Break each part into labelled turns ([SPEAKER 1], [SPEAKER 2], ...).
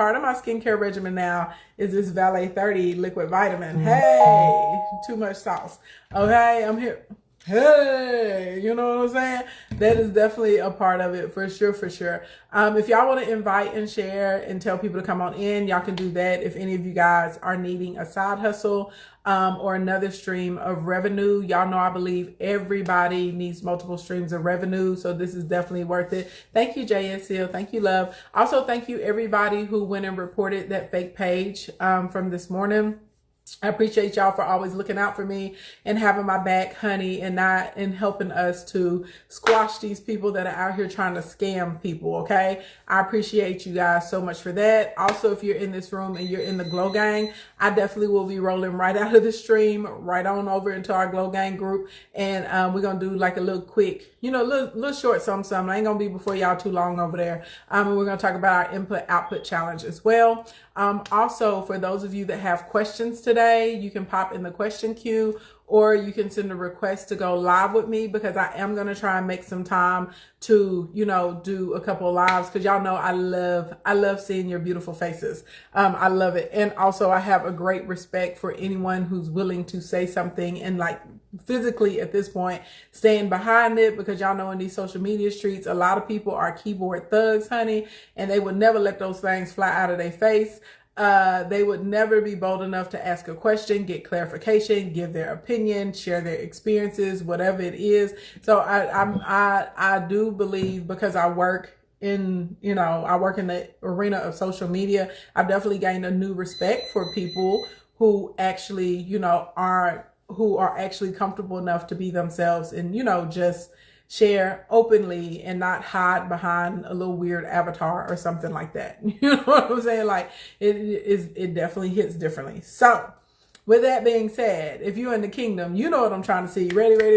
[SPEAKER 1] part of my skincare regimen now is this Valet 30 liquid vitamin. Hey, too much sauce. Okay, I'm here. Hey, you know what I'm saying? That is definitely a part of it, for sure, for sure. If y'all want to invite and share and tell people to come on in, y'all can do that. If any of you guys are needing a side hustle or another stream of revenue, y'all know I believe everybody needs multiple streams of revenue, so this is definitely worth it. Thank you, JS Hill. Thank you, love. Also, thank you everybody who went and reported that fake page from this morning. I appreciate y'all for always looking out for me and having my back, honey, and helping us to squash these people that are out here trying to scam people, okay? I appreciate you guys so much for that. Also, if you're in this room and you're in the Glow Gang, I definitely will be rolling right out of the stream, right on over into our Glow Gang group, and we're going to do like a little quick, little short something. I ain't going to be before y'all too long over there. And we're going to talk about our input-output challenge as well. Also, for those of you that have questions today, you can pop in the question queue, or you can send a request to go live with me, because I am going to try and make some time to, do a couple of lives, because y'all know I love seeing your beautiful faces. I love it. And also I have a great respect for anyone who's willing to say something and like physically at this point stand behind it, because y'all know in these social media streets, a lot of people are keyboard thugs, honey, and they would never let those things fly out of their face. They would never be bold enough to ask a question, get clarification, give their opinion, share their experiences, whatever it is. So I do believe, because I work in the arena of social media, I've definitely gained a new respect for people who actually, who are actually comfortable enough to be themselves and, just share openly and not hide behind a little weird avatar or something like that. You know what I'm saying? Like it definitely hits differently. So with that being said, if you're in the kingdom, you know what I'm trying to see. Ready. Let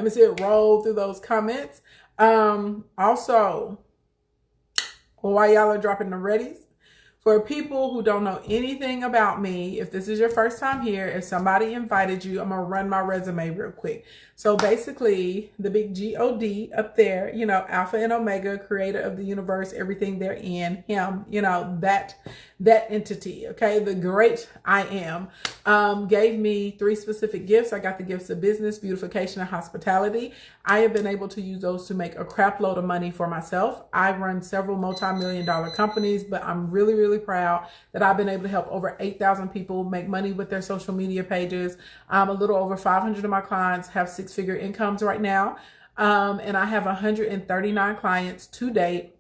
[SPEAKER 1] me see it roll through those comments. Also, while y'all are dropping the readies, for people who don't know anything about me, if this is your first time here, if somebody invited you, I'm going to run my resume real quick. So basically, the big G-O-D up there, Alpha and Omega, creator of the universe, everything therein, him, that entity, okay? The great I am, gave me 3 specific gifts. I got the gifts of business, beautification, and hospitality. I have been able to use those to make a crap load of money for myself. I run several multi-million-dollar companies, but I'm really, really proud that I've been able to help over 8,000 people make money with their social media pages. A little over 500 of my clients have 6-figure incomes right now. And I have 139 clients to date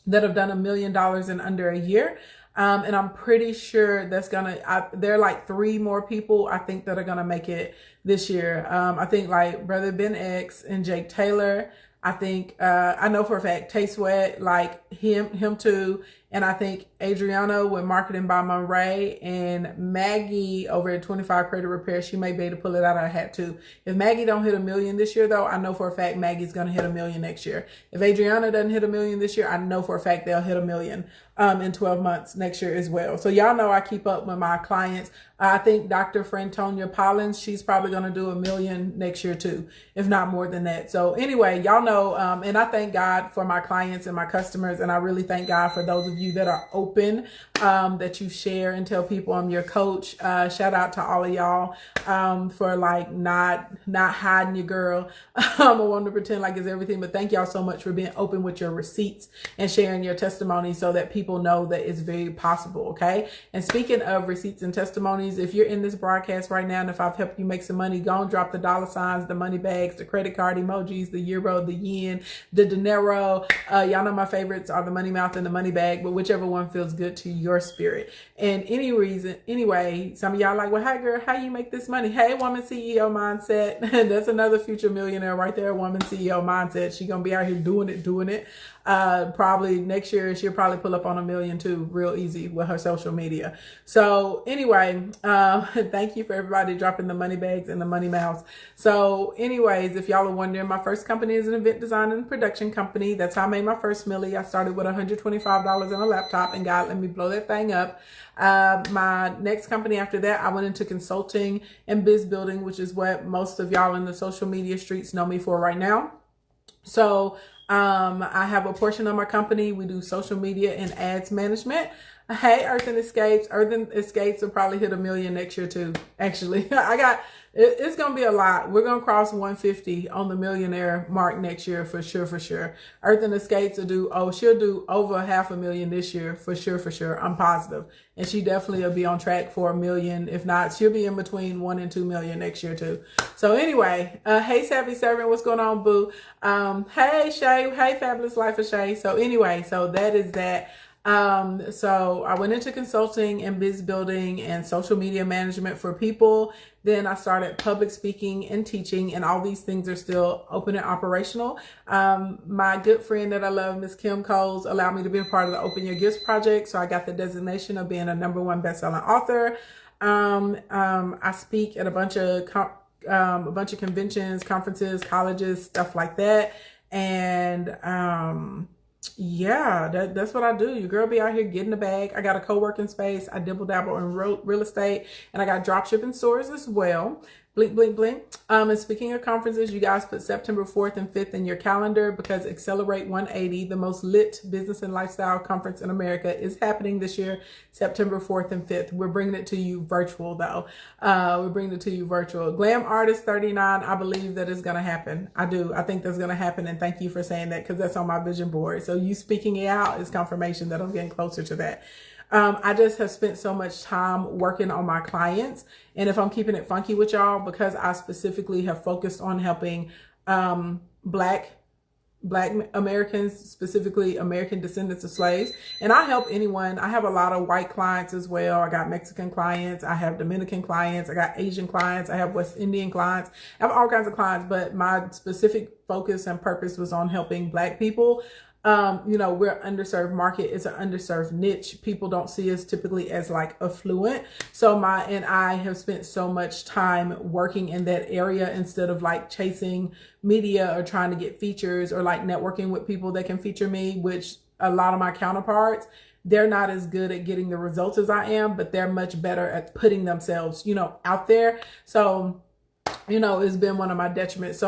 [SPEAKER 1] that have done $1 million in under a year. And I'm pretty sure there are like 3 more people I think that are going to make it this year. I think like Brother Ben X and Jake Taylor. I think, I know for a fact, Tay Sweat, like him too. And I think Adriana with Marketing by Monray and Maggie over at 25 Credit Repair, she may be able to pull it out of her hat too. If Maggie don't hit $1 million this year though, I know for a fact Maggie's going to hit $1 million next year. If Adriana doesn't hit $1 million this year, I know for a fact they'll hit $1 million in 12 months next year as well. So y'all know I keep up with my clients. I think Dr. Frantonia Pollins, she's probably going to do $1 million next year too, if not more than that. So anyway, y'all know, and I thank God for my clients and my customers, and I really thank God for those of you that are open, that you share and tell people I'm your coach. Shout out to all of y'all for like not hiding your girl. I want to pretend like it's everything, but thank y'all so much for being open with your receipts and sharing your testimony so that people know that it's very possible, okay? And speaking of receipts and testimonies, if you're in this broadcast right now and if I've helped you make some money, go and drop the $, the money bags, the credit card emojis, the euro, the yen, the dinero. Y'all know my favorites are the money mouth and the money bag, but whichever one feels good to your spirit. And anyway, some of y'all like, well, hi girl, how you make this money? Hey, woman CEO mindset. That's another future millionaire right there, woman CEO mindset. She gonna be out here doing it. Probably next year, she'll probably pull up on $1 million too, real easy with her social media. So anyway, thank you for everybody dropping the money bags and the money mouths. So anyways, if y'all are wondering, my first company is an event design and production company. That's how I made my first milli. I started with $125 on a laptop, and God let me blow that thing up. My next company after that, I went into consulting and biz building, which is what most of y'all in the social media streets know me for right now. So I have a portion of my company. We do social media and ads management. Hey, Earth and Escapes. Earth and Escapes will probably hit 1 million next year too. Actually, it's going to be a lot. We're going to cross 150 on the millionaire mark next year for sure, for sure. Earth and Escapes will she'll do over 500,000 this year for sure, for sure. I'm positive. And she definitely will be on track for 1 million. If not, she'll be in between 1 and 2 million next year too. So anyway, hey, Savvy Servant, what's going on, boo? Hey, Shay. Hey, Fabulous Life of Shay. So anyway, so that is that. So I went into consulting and biz building and social media management for people. Then I started public speaking and teaching, and all these things are still open and operational. My good friend that I love, Miss Kim Coles, allowed me to be a part of the Open Your Gifts project. So I got the designation of being a #1 best-selling author. I speak at a bunch of conventions, conferences, colleges, stuff like that. And, yeah, that's what I do. Your girl be out here getting the bag. I got a co-working space. I dibble dabble in real estate, and I got drop shipping stores as well. Blink, blink, blink. And speaking of conferences, you guys put September 4th and 5th in your calendar, because Accelerate 180, the most lit business and lifestyle conference in America, is happening this year, September 4th and 5th. We're bringing it to you virtual though. We're bringing it to you virtual. Glam Artist 39, I believe that is going to happen. I do. I think that's going to happen. And thank you for saying that, because that's on my vision board. So you speaking it out is confirmation that I'm getting closer to that. I just have spent so much time working on my clients. And if I'm keeping it funky with y'all, because I specifically have focused on helping Black Americans, specifically American descendants of slaves. And I help anyone. I have a lot of white clients as well. I got Mexican clients. I have Dominican clients. I got Asian clients. I have West Indian clients. I have all kinds of clients, but my specific focus and purpose was on helping Black people. We're underserved market. It's an underserved niche. People don't see us typically as like affluent. So I have spent so much time working in that area instead of like chasing media or trying to get features or like networking with people that can feature me, which a lot of my counterparts, they're not as good at getting the results as I am, but they're much better at putting themselves, out there. So it's been one of my detriments.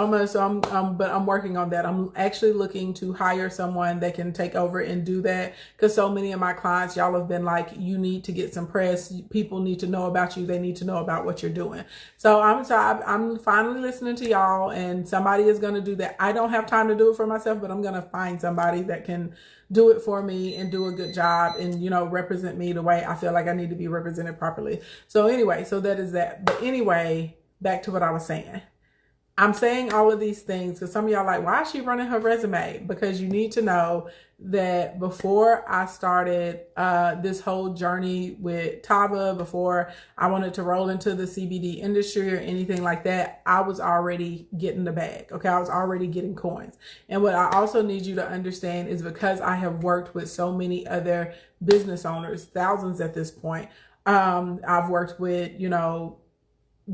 [SPEAKER 1] But I'm working on that. I'm actually looking to hire someone that can take over and do that, because so many of my clients, y'all have been like, you need to get some press. People need to know about you. They need to know about what you're doing. So I'm finally listening to y'all, and somebody is going to do that. I don't have time to do it for myself, but I'm going to find somebody that can do it for me and do a good job and, represent me the way I feel like I need to be represented properly. So anyway, so that is that. But anyway, back to what I was saying. I'm saying all of these things because some of y'all like, why is she running her resume? Because you need to know that before I started this whole journey with Tava, before I wanted to roll into the CBD industry or anything like that, I was already getting the bag. Okay, I was already getting coins. And what I also need you to understand is, because I have worked with so many other business owners, thousands at this point, I've worked with,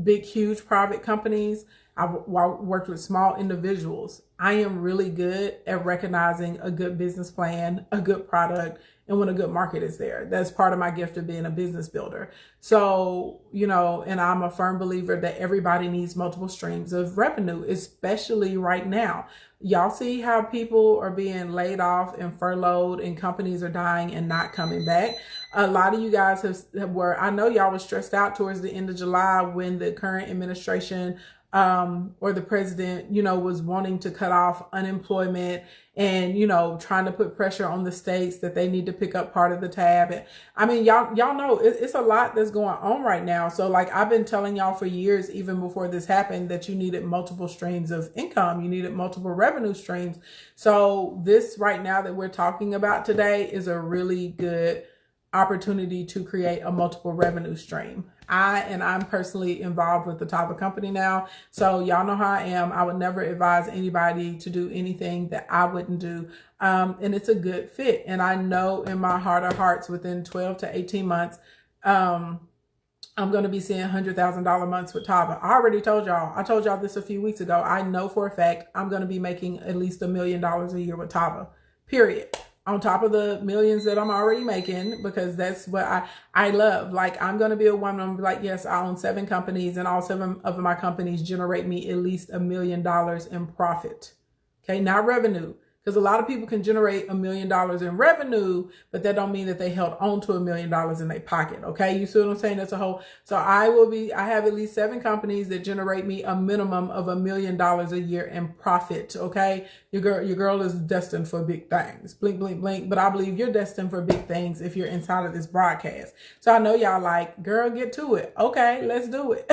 [SPEAKER 1] big, huge private companies. I've worked with small individuals. I am really good at recognizing a good business plan, a good product, and when a good market is there. That's part of my gift of being a business builder. So, and I'm a firm believer that everybody needs multiple streams of revenue, especially right now. Y'all see how people are being laid off and furloughed, and companies are dying and not coming back. A lot of you guys I know y'all were stressed out towards the end of July when the current administration or the president, was wanting to cut off unemployment and, trying to put pressure on the states that they need to pick up part of the tab. And I mean, y'all know it's a lot that's going on right now. So like, I've been telling y'all for years, even before this happened, that you needed multiple streams of income. You needed multiple revenue streams. So this right now that we're talking about today is a really good opportunity to create a multiple revenue stream. I'm personally involved with the Tava company now. So y'all know how I am. I would never advise anybody to do anything that I wouldn't do. And it's a good fit. And I know in my heart of hearts, within 12 to 18 months, I'm going to be seeing $100,000 months with Tava. I already told y'all. I told y'all this a few weeks ago. I know for a fact I'm going to be making at least $1 million a year with Tava, period. On top of the millions that I'm already making, because that's what I love. Like, I'm going to be a woman. I'm gonna be like, yes, I own 7 companies, and all 7 of my companies generate me at least $1 million in profit. Okay. Not revenue, Because a lot of people can generate $1 million in revenue, but that don't mean that they held on to $1 million in their pocket. Okay. You see what I'm saying? That's a whole, so I have at least 7 companies that generate me a minimum of $1 million a year in profit. Okay. Your girl is destined for big things. Blink, blink, blink. But I believe you're destined for big things if you're inside of this broadcast. So I know y'all like, girl, get to it. Okay, let's do it.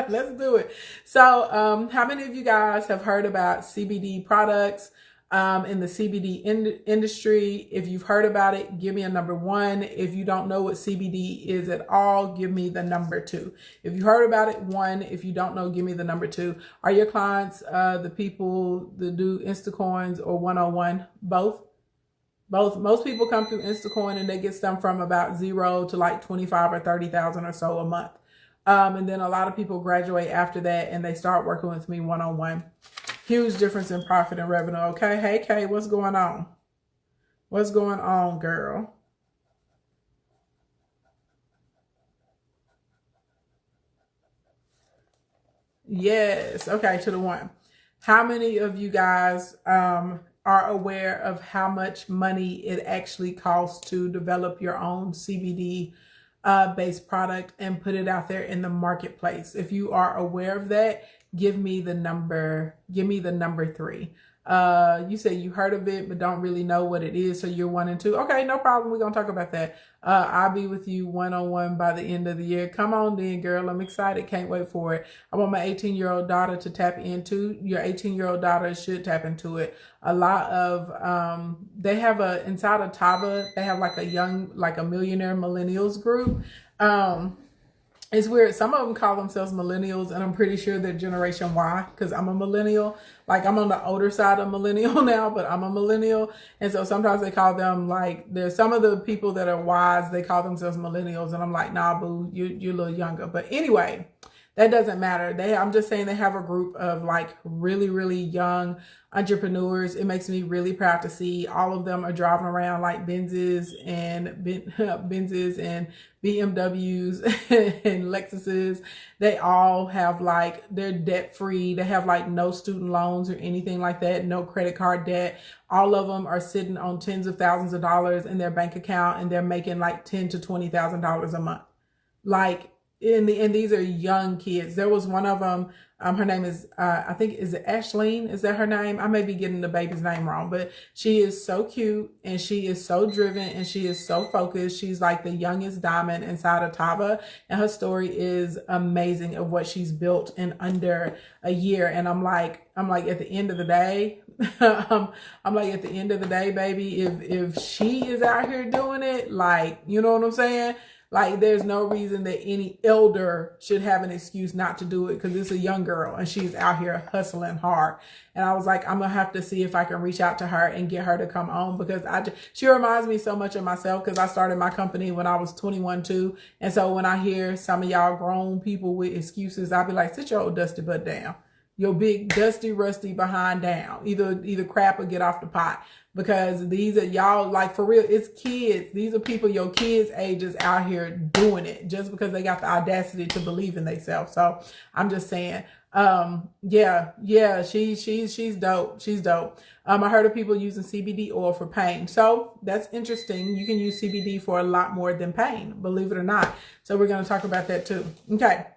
[SPEAKER 1] Let's do it. So how many of you guys have heard about CBD products in the CBD industry? If you've heard about it, give me a number 1. If you don't know what CBD is at all, give me the number 2. If you heard about it, 1. If you don't know, give me the number 2. Are your clients the people that do Instacoins or one-on-one? Both? Both. Most people come through Instacoin and they get some from about 0 to like 25 or 30,000 or so a month. And then a lot of people graduate after that and they start working with me one-on-one. Huge difference in profit and revenue. Okay. Hey, Kay, what's going on? What's going on, girl? Yes. Okay. To the 1. How many of you guys are aware of how much money it actually costs to develop your own CBD based product and put it out there in the marketplace? If you are aware of that, give me the number 3. You say you heard of it, but don't really know what it is. So you're 1 and 2. Okay, no problem. We're going to talk about that. I'll be with you one-on-one by the end of the year. Come on then, girl. I'm excited. Can't wait for it. I want my 18-year-old daughter to tap into. Your 18-year-old daughter should tap into it. A lot of, they have inside of Tava, they have like a millionaire millennials group. It's weird. Some of them call themselves millennials, and I'm pretty sure they're Generation Y because I'm a millennial. Like, I'm on the older side of millennial now, but I'm a millennial. And so sometimes they call them, like, there's some of the people that are wise, they call themselves millennials. And I'm like, nah, boo, you're a little younger. But anyway, that doesn't matter. I'm just saying they have a group of like really, really young entrepreneurs. It makes me really proud to see all of them are driving around like Benzes and BMWs and Lexuses. They all have like, they're debt free. They have like no student loans or anything like that. No credit card debt. All of them are sitting on tens of thousands of dollars in their bank account, and they're making like $10,000 to $20,000 a month. Like, and these are young kids. There was one of them, her name is, I think, is it Ashleen? Is that her name? I may be getting the baby's name wrong, but she is so cute and she is so driven and she is so focused. She's like the youngest diamond inside of Tava, and her story is amazing of what she's built in under a year. And I'm like at the end of the day, I'm like at the end of the day, baby, if she is out here doing it, like, you know what I'm saying? Like, there's no reason that any elder should have an excuse not to do it, because it's a young girl and she's out here hustling hard. And I was like, I'm going to have to see if I can reach out to her and get her to come on, because she reminds me so much of myself, because I started my company when I was 21 too. And so when I hear some of y'all grown people with excuses, I'll be like, sit your old dusty butt down. Your big dusty rusty behind down. Either crap or get off the pot. Because these are y'all, like, for real, it's kids. These are people your kids' ages out here doing it just because they got the audacity to believe in themselves. So I'm just saying, yeah, she's dope. She's dope. I heard of people using CBD oil for pain. So that's interesting. You can use CBD for a lot more than pain, believe it or not. So we're going to talk about that too. Okay.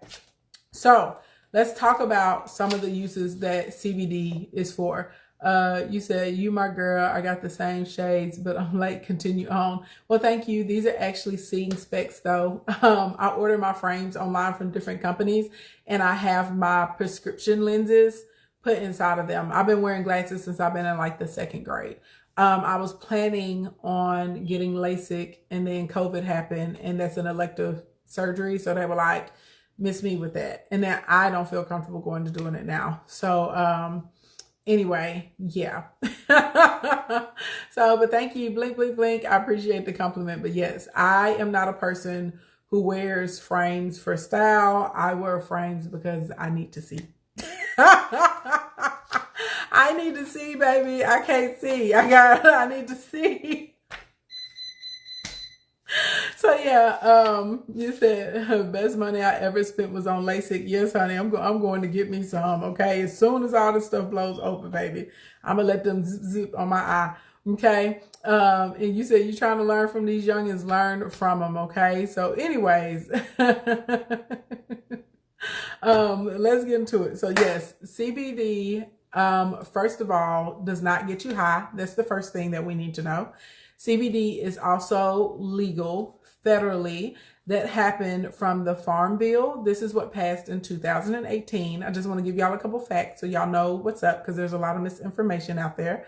[SPEAKER 1] So let's talk about some of the uses that CBD is for. You said, you my girl, I got the same shades, but I'm late, continue on. Well, thank you. These are actually seeing specs though. I order my frames online from different companies, and I have my prescription lenses put inside of them. I've been wearing glasses since I've been in like the 2nd grade. I was planning on getting LASIK, and then COVID happened, and that's an elective surgery. So they were like, miss me with that. And then I don't feel comfortable going to doing it now. So, anyway, yeah. But thank you. Blink, blink, blink. I appreciate the compliment. But yes, I am not a person who wears frames for style. I wear frames because I need to see. I need to see, baby. I can't see. I need to see. So yeah, you said best money I ever spent was on LASIK. Yes, honey, I'm going to get me some. Okay, as soon as all this stuff blows open, baby, I'm gonna let them zip on my eye. Okay, and you said you're trying to learn from these youngins, learn from them. Okay, so anyways, let's get into it. So yes, CBD. First of all, does not get you high. That's the first thing that we need to know. CBD is also legal federally. That happened from the Farm Bill. This is what passed in 2018. I just want to give y'all a couple facts so y'all know what's up, because there's a lot of misinformation out there.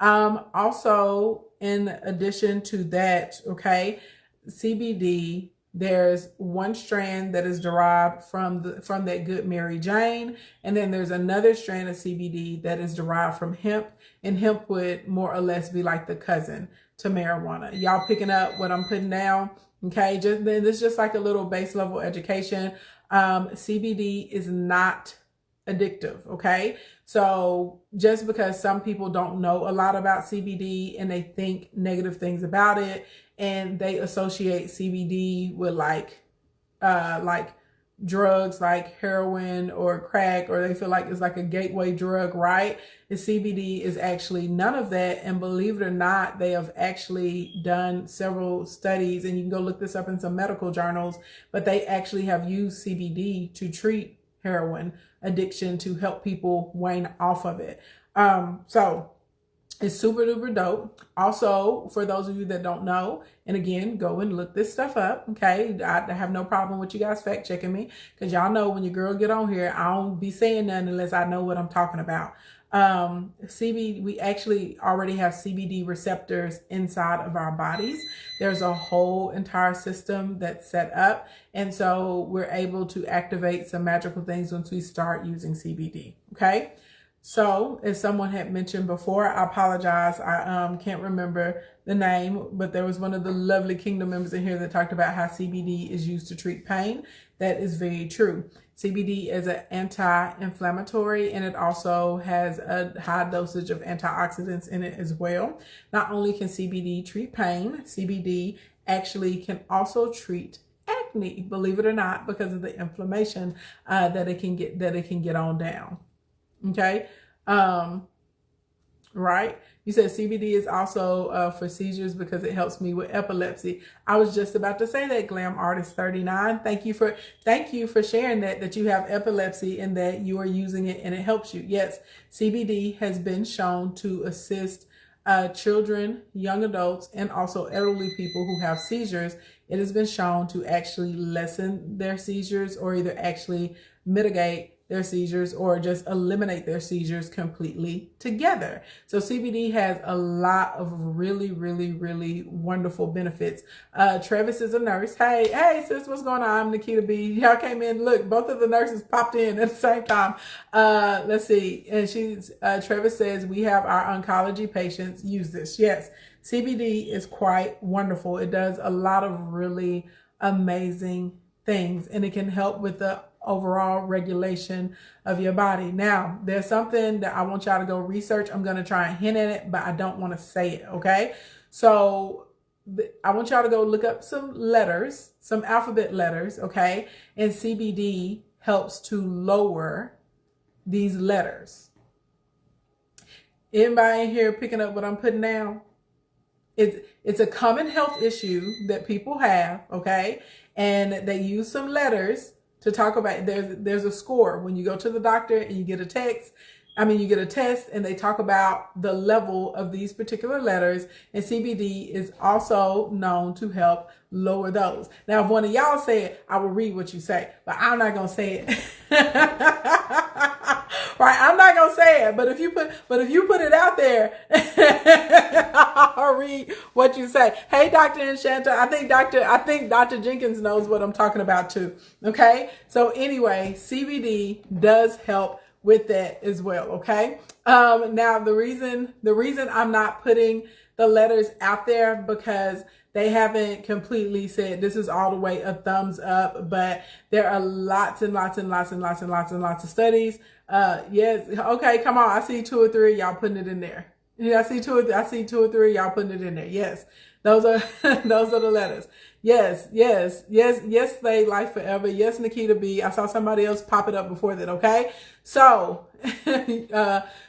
[SPEAKER 1] Also, in addition to that, okay, CBD, there's one strand that is derived from that good Mary Jane, and then there's another strand of CBD that is derived from hemp, and hemp would more or less be like the cousin to marijuana. Y'all picking up what I'm putting down? Okay, just then this is just like a little base level education. CBD is not addictive. Okay, so just because some people don't know a lot about CBD and they think negative things about it, and they associate CBD with like drugs like heroin or crack, or they feel like it's like a gateway drug, right? The CBD is actually none of that. And believe it or not, they have actually done several studies, and you can go look this up in some medical journals, but they actually have used CBD to treat heroin addiction, to help people wane off of it. So it's super duper dope. Also, for those of you that don't know, and again, go and look this stuff up. Okay, I have no problem with you guys fact checking me, because y'all know when your girl get on here, I don't be saying nothing unless I know what I'm talking about. CBD, we actually already have CBD receptors inside of our bodies. There's a whole entire system that's set up, and so we're able to activate some magical things once we start using CBD. Okay. So, as someone had mentioned before, I apologize, I can't remember the name, but there was one of the lovely Kingdom members in here that talked about how CBD is used to treat pain. That is very true. CBD is an anti-inflammatory, and it also has a high dosage of antioxidants in it as well. Not only can CBD treat pain, CBD actually can also treat acne, believe it or not, because of the inflammation that it can get on down. Okay. Right. You said CBD is also for seizures because it helps me with epilepsy. I was just about to say that, Glam Artist 39. Thank you for sharing that you have epilepsy and that you are using it and it helps you. Yes, CBD has been shown to assist children, young adults, and also elderly people who have seizures. It has been shown to actually lessen their seizures, or either actually mitigate their seizures, or just eliminate their seizures completely together. So CBD has a lot of really, really, really wonderful benefits. Travis is a nurse. Hey sis, what's going on? I'm Nikita B. Y'all came in. Look, both of the nurses popped in at the same time. Let's see. And Travis says, we have our oncology patients use this. Yes, CBD is quite wonderful. It does a lot of really amazing things, and it can help with the overall regulation of your body. Now, there's something that I want y'all to go research. I'm going to try and hint at it, but I don't want to say it. Okay. So I want y'all to go look up some letters, some alphabet letters. Okay. And CBD helps to lower these letters. Anybody in here picking up what I'm putting down? It's a common health issue that people have. Okay. And they use some letters to talk about. There's a score when you go to the doctor and you get a test, and they talk about the level of these particular letters, and CBD is also known to help lower those. Now, if one of y'all say it, I will read what you say, but I'm not going to say it. Right? I'm not going to say it, but if you put it out there, I'll read what you say. Hey, Dr. Enchanta, I think Dr. Jenkins knows what I'm talking about too. Okay. So anyway, CBD does help with that as well. Okay. Now the reason I'm not putting the letters out there, because they haven't completely said this is all the way a thumbs up, but there are lots and lots of studies. Yes. Okay. Come on. I see 2 or 3 of y'all putting it in there. Yeah, I see two or three. Y'all putting it in there. Yes, those are those are the letters. Yes, yes, yes, yes. Stay life forever. Yes, Nikita B. I saw somebody else pop it up before that. Okay, so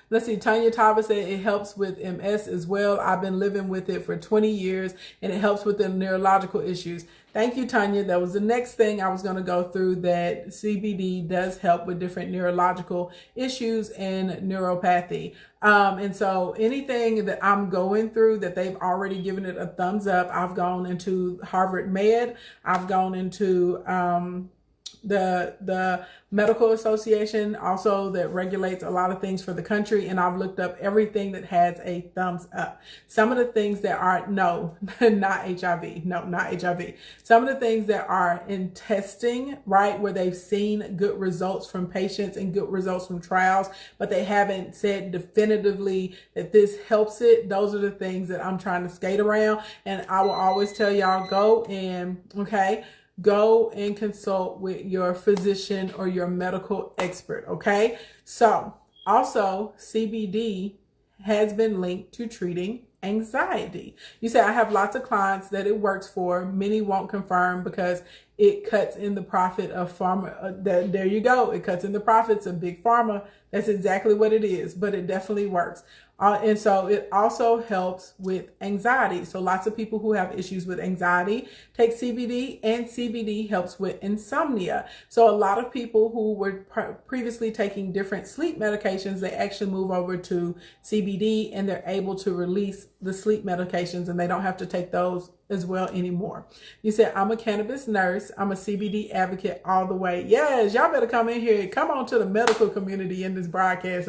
[SPEAKER 1] let's see. Tanya Tava said it helps with MS as well. I've been living with it for 20 years, and it helps with the neurological issues. Thank you, Tanya. That was the next thing I was going to go through, that CBD does help with different neurological issues and neuropathy. And so anything that I'm going through that they've already given it a thumbs up, I've gone into Harvard Med, I've gone into the medical association also that regulates a lot of things for the country, and I've looked up everything that has a thumbs up. Some of the things that are not HIV, no, not HIV. Some of the things that are in testing, right, where they've seen good results from patients and good results from trials, but they haven't said definitively that this helps it. Those are the things that I'm trying to skate around, and I will always tell y'all, go and consult with your physician or your medical expert, okay? So, also, CBD has been linked to treating anxiety. You say, I have lots of clients that it works for. Many won't confirm because it cuts in the profit of pharma. There you go. It cuts in the profits of big pharma. That's exactly what it is, but it definitely works. And so it also helps with anxiety. So lots of people who have issues with anxiety take CBD, and CBD helps with insomnia. So a lot of people who were previously taking different sleep medications, they actually move over to CBD and they're able to release the sleep medications, and they don't have to take those as well anymore. You said, I'm a cannabis nurse. I'm a CBD advocate all the way. Yes, y'all better come in here. Come on to the medical community in this broadcast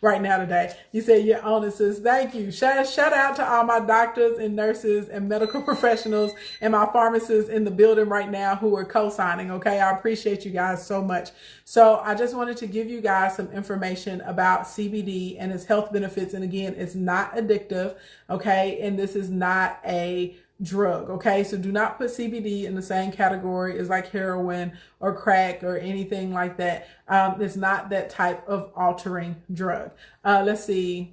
[SPEAKER 1] right now today. You said, you're on it, sis. Thank you. Shout out to all my doctors and nurses and medical professionals and my pharmacists in the building right now who are co-signing. Okay. I appreciate you guys so much. So I just wanted to give you guys some information about CBD and its health benefits. And again, it's not addictive. Okay. And this is not a drug. Okay. So do not put CBD in the same category as like heroin or crack or anything like that. It's not that type of altering drug. Let's see.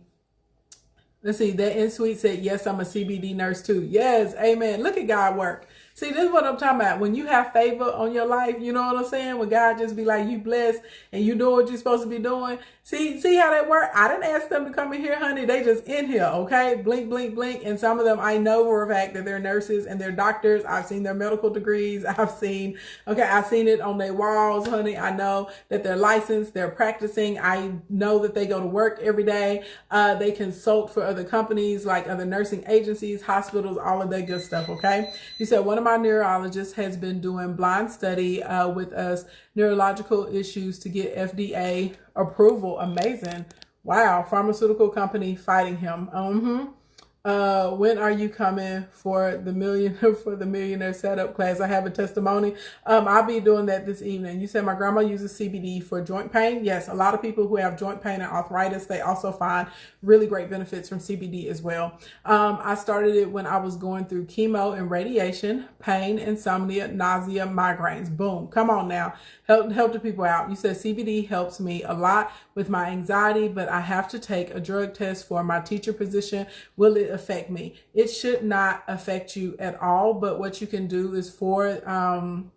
[SPEAKER 1] That in sweet said, yes, I'm a CBD nurse too. Yes. Amen. Look at God work. See, this is what I'm talking about. When you have favor on your life, you know what I'm saying? When God just be like, you blessed and you do what you're supposed to be doing. See how that work? I didn't ask them to come in here, honey. They just in here, okay? Blink, blink, blink. And some of them, I know for a fact that they're nurses and they're doctors. I've seen their medical degrees. I've seen it on their walls, honey. I know that they're licensed. They're practicing. I know that they go to work every day. They consult for other companies like other nursing agencies, hospitals, all of that good stuff, okay? You said one of my neurologists has been doing blind study with us, neurological issues to get FDA approval. Amazing. Wow. Pharmaceutical company fighting him. When are you coming for the millionaire setup class? I have a testimony. I'll be doing that this evening. You said my grandma uses CBD for joint pain. Yes, a lot of people who have joint pain and arthritis, they also find really great benefits from CBD as well. I started it when I was going through chemo and radiation, pain, insomnia, nausea, migraines. Boom. Come on now. Help the people out. You said CBD helps me a lot with my anxiety, but I have to take a drug test for my teacher position. Will it affect me? It should not affect you at all, but what you can do is you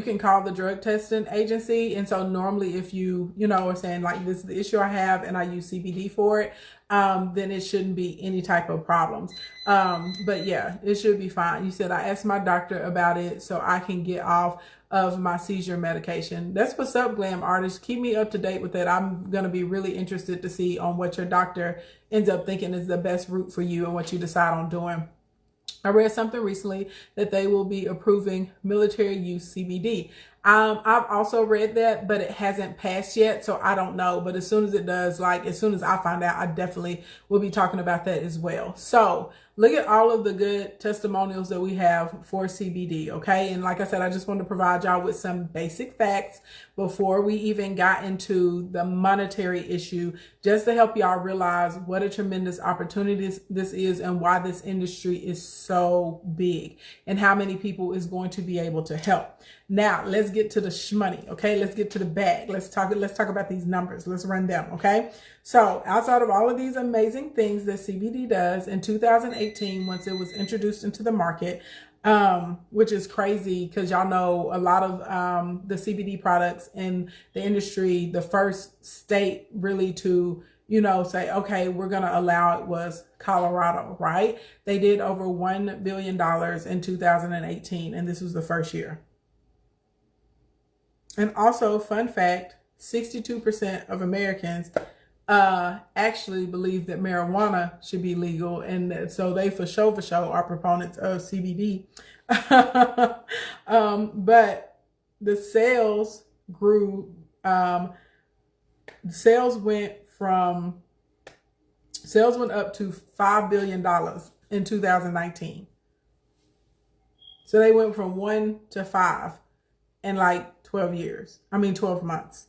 [SPEAKER 1] can call the drug testing agency. And so normally if you are saying like, this is the issue I have and I use CBD for it, then it shouldn't be any type of problems. But yeah, it should be fine. You said, I asked my doctor about it so I can get off of my seizure medication. That's what's up, glam artists. Keep me up to date with that. I'm going to be really interested to see on what your doctor ends up thinking is the best route for you and what you decide on doing. I read something recently that they will be approving military use CBD. I've also read that, but it hasn't passed yet, so I don't know. But as soon as it does, as soon as I find out, I definitely will be talking about that as well. So look at all of the good testimonials that we have for CBD, okay? And like I said, I just want to provide y'all with some basic facts before we even got into the monetary issue, just to help y'all realize what a tremendous opportunity this is and why this industry is so big and how many people is going to be able to help. Now, let's get to the shmoney, okay? Let's get to the bag. Let's talk about these numbers. Let's run them, okay? So outside of all of these amazing things that CBD does, in 2018, once it was introduced into the market, which is crazy because y'all know a lot of the CBD products in the industry, the first state really to, say, okay, we're going to allow it was Colorado, right? They did over $1 billion in 2018, and this was the first year. And also, fun fact, 62% of Americans actually believe that marijuana should be legal, and so they for sure are proponents of CBD. But the sales grew. Sales went up to $5 billion in 2019. So they went from 1 to 5 in like 12 months.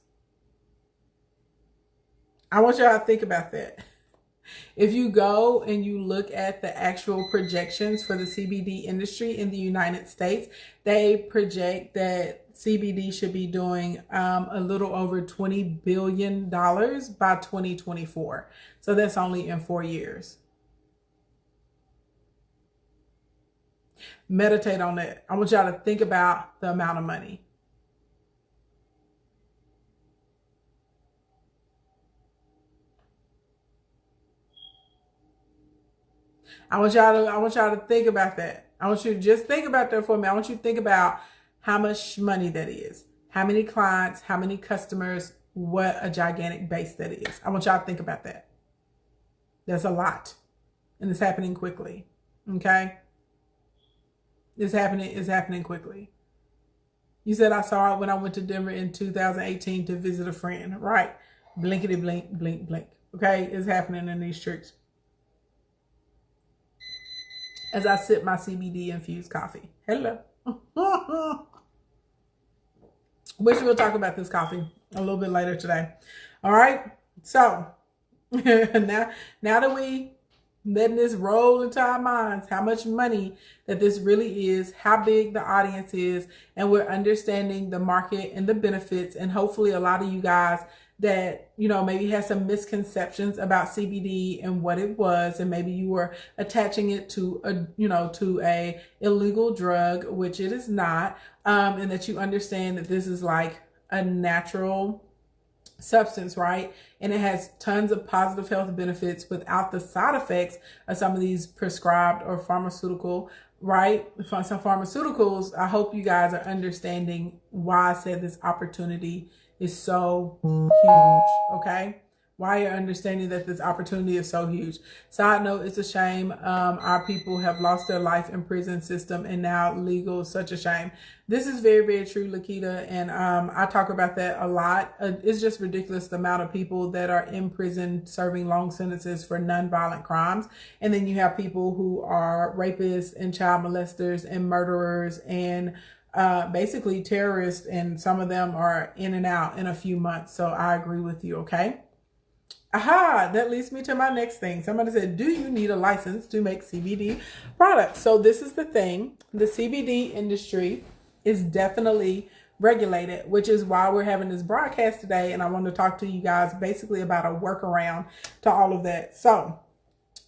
[SPEAKER 1] I want y'all to think about that. If you go and you look at the actual projections for the CBD industry in the United States, they project that CBD should be doing a little over $20 billion by 2024. So that's only in 4 years. Meditate on that. I want y'all to think about the amount of money. I want y'all to think about that. I want you to just think about that for me. I want you to think about how much money that is, how many clients, how many customers, what a gigantic base that is. I want y'all to think about that. That's a lot. And it's happening quickly. Okay? It's happening quickly. You said I saw it when I went to Denver in 2018 to visit a friend, right? Blinkety blink, blink, blink. Okay? It's happening in these streets. As I sip my CBD infused coffee. Hello. Which we'll talk about this coffee a little bit later today. All right. So now that we letting this roll into our minds, how much money that this really is, how big the audience is, and we're understanding the market and the benefits, and hopefully a lot of you guys that, maybe had some misconceptions about CBD and what it was, and maybe you were attaching it to a illegal drug, which it is not, and that you understand that this is like a natural substance, right? And it has tons of positive health benefits without the side effects of some of these prescribed or pharmaceutical, right? From some pharmaceuticals. I hope you guys are understanding why I said this opportunity is so huge, okay? Why you're understanding that this opportunity is so huge. Side note, it's a shame our people have lost their life in prison system and now legal. Such a shame. This is very, very true, Lakita, and I talk about that a lot. It's just ridiculous the amount of people that are in prison serving long sentences for non-violent crimes. And then you have people who are rapists and child molesters and murderers and basically terrorists, and some of them are in and out in a few months. So I agree with you, okay? Aha, that leads me to my next thing. Somebody said, do you need a license to make CBD products? So this is the thing. The CBD industry is definitely regulated, which is why we're having this broadcast today. And I want to talk to you guys basically about a workaround to all of that. So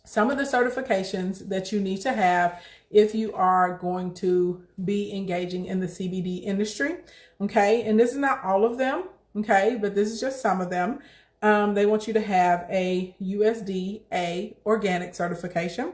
[SPEAKER 1] some of the certifications that you need to have if you are going to be engaging in the CBD industry, okay? And this is not all of them, okay? But this is just some of them. They want you to have a USDA organic certification.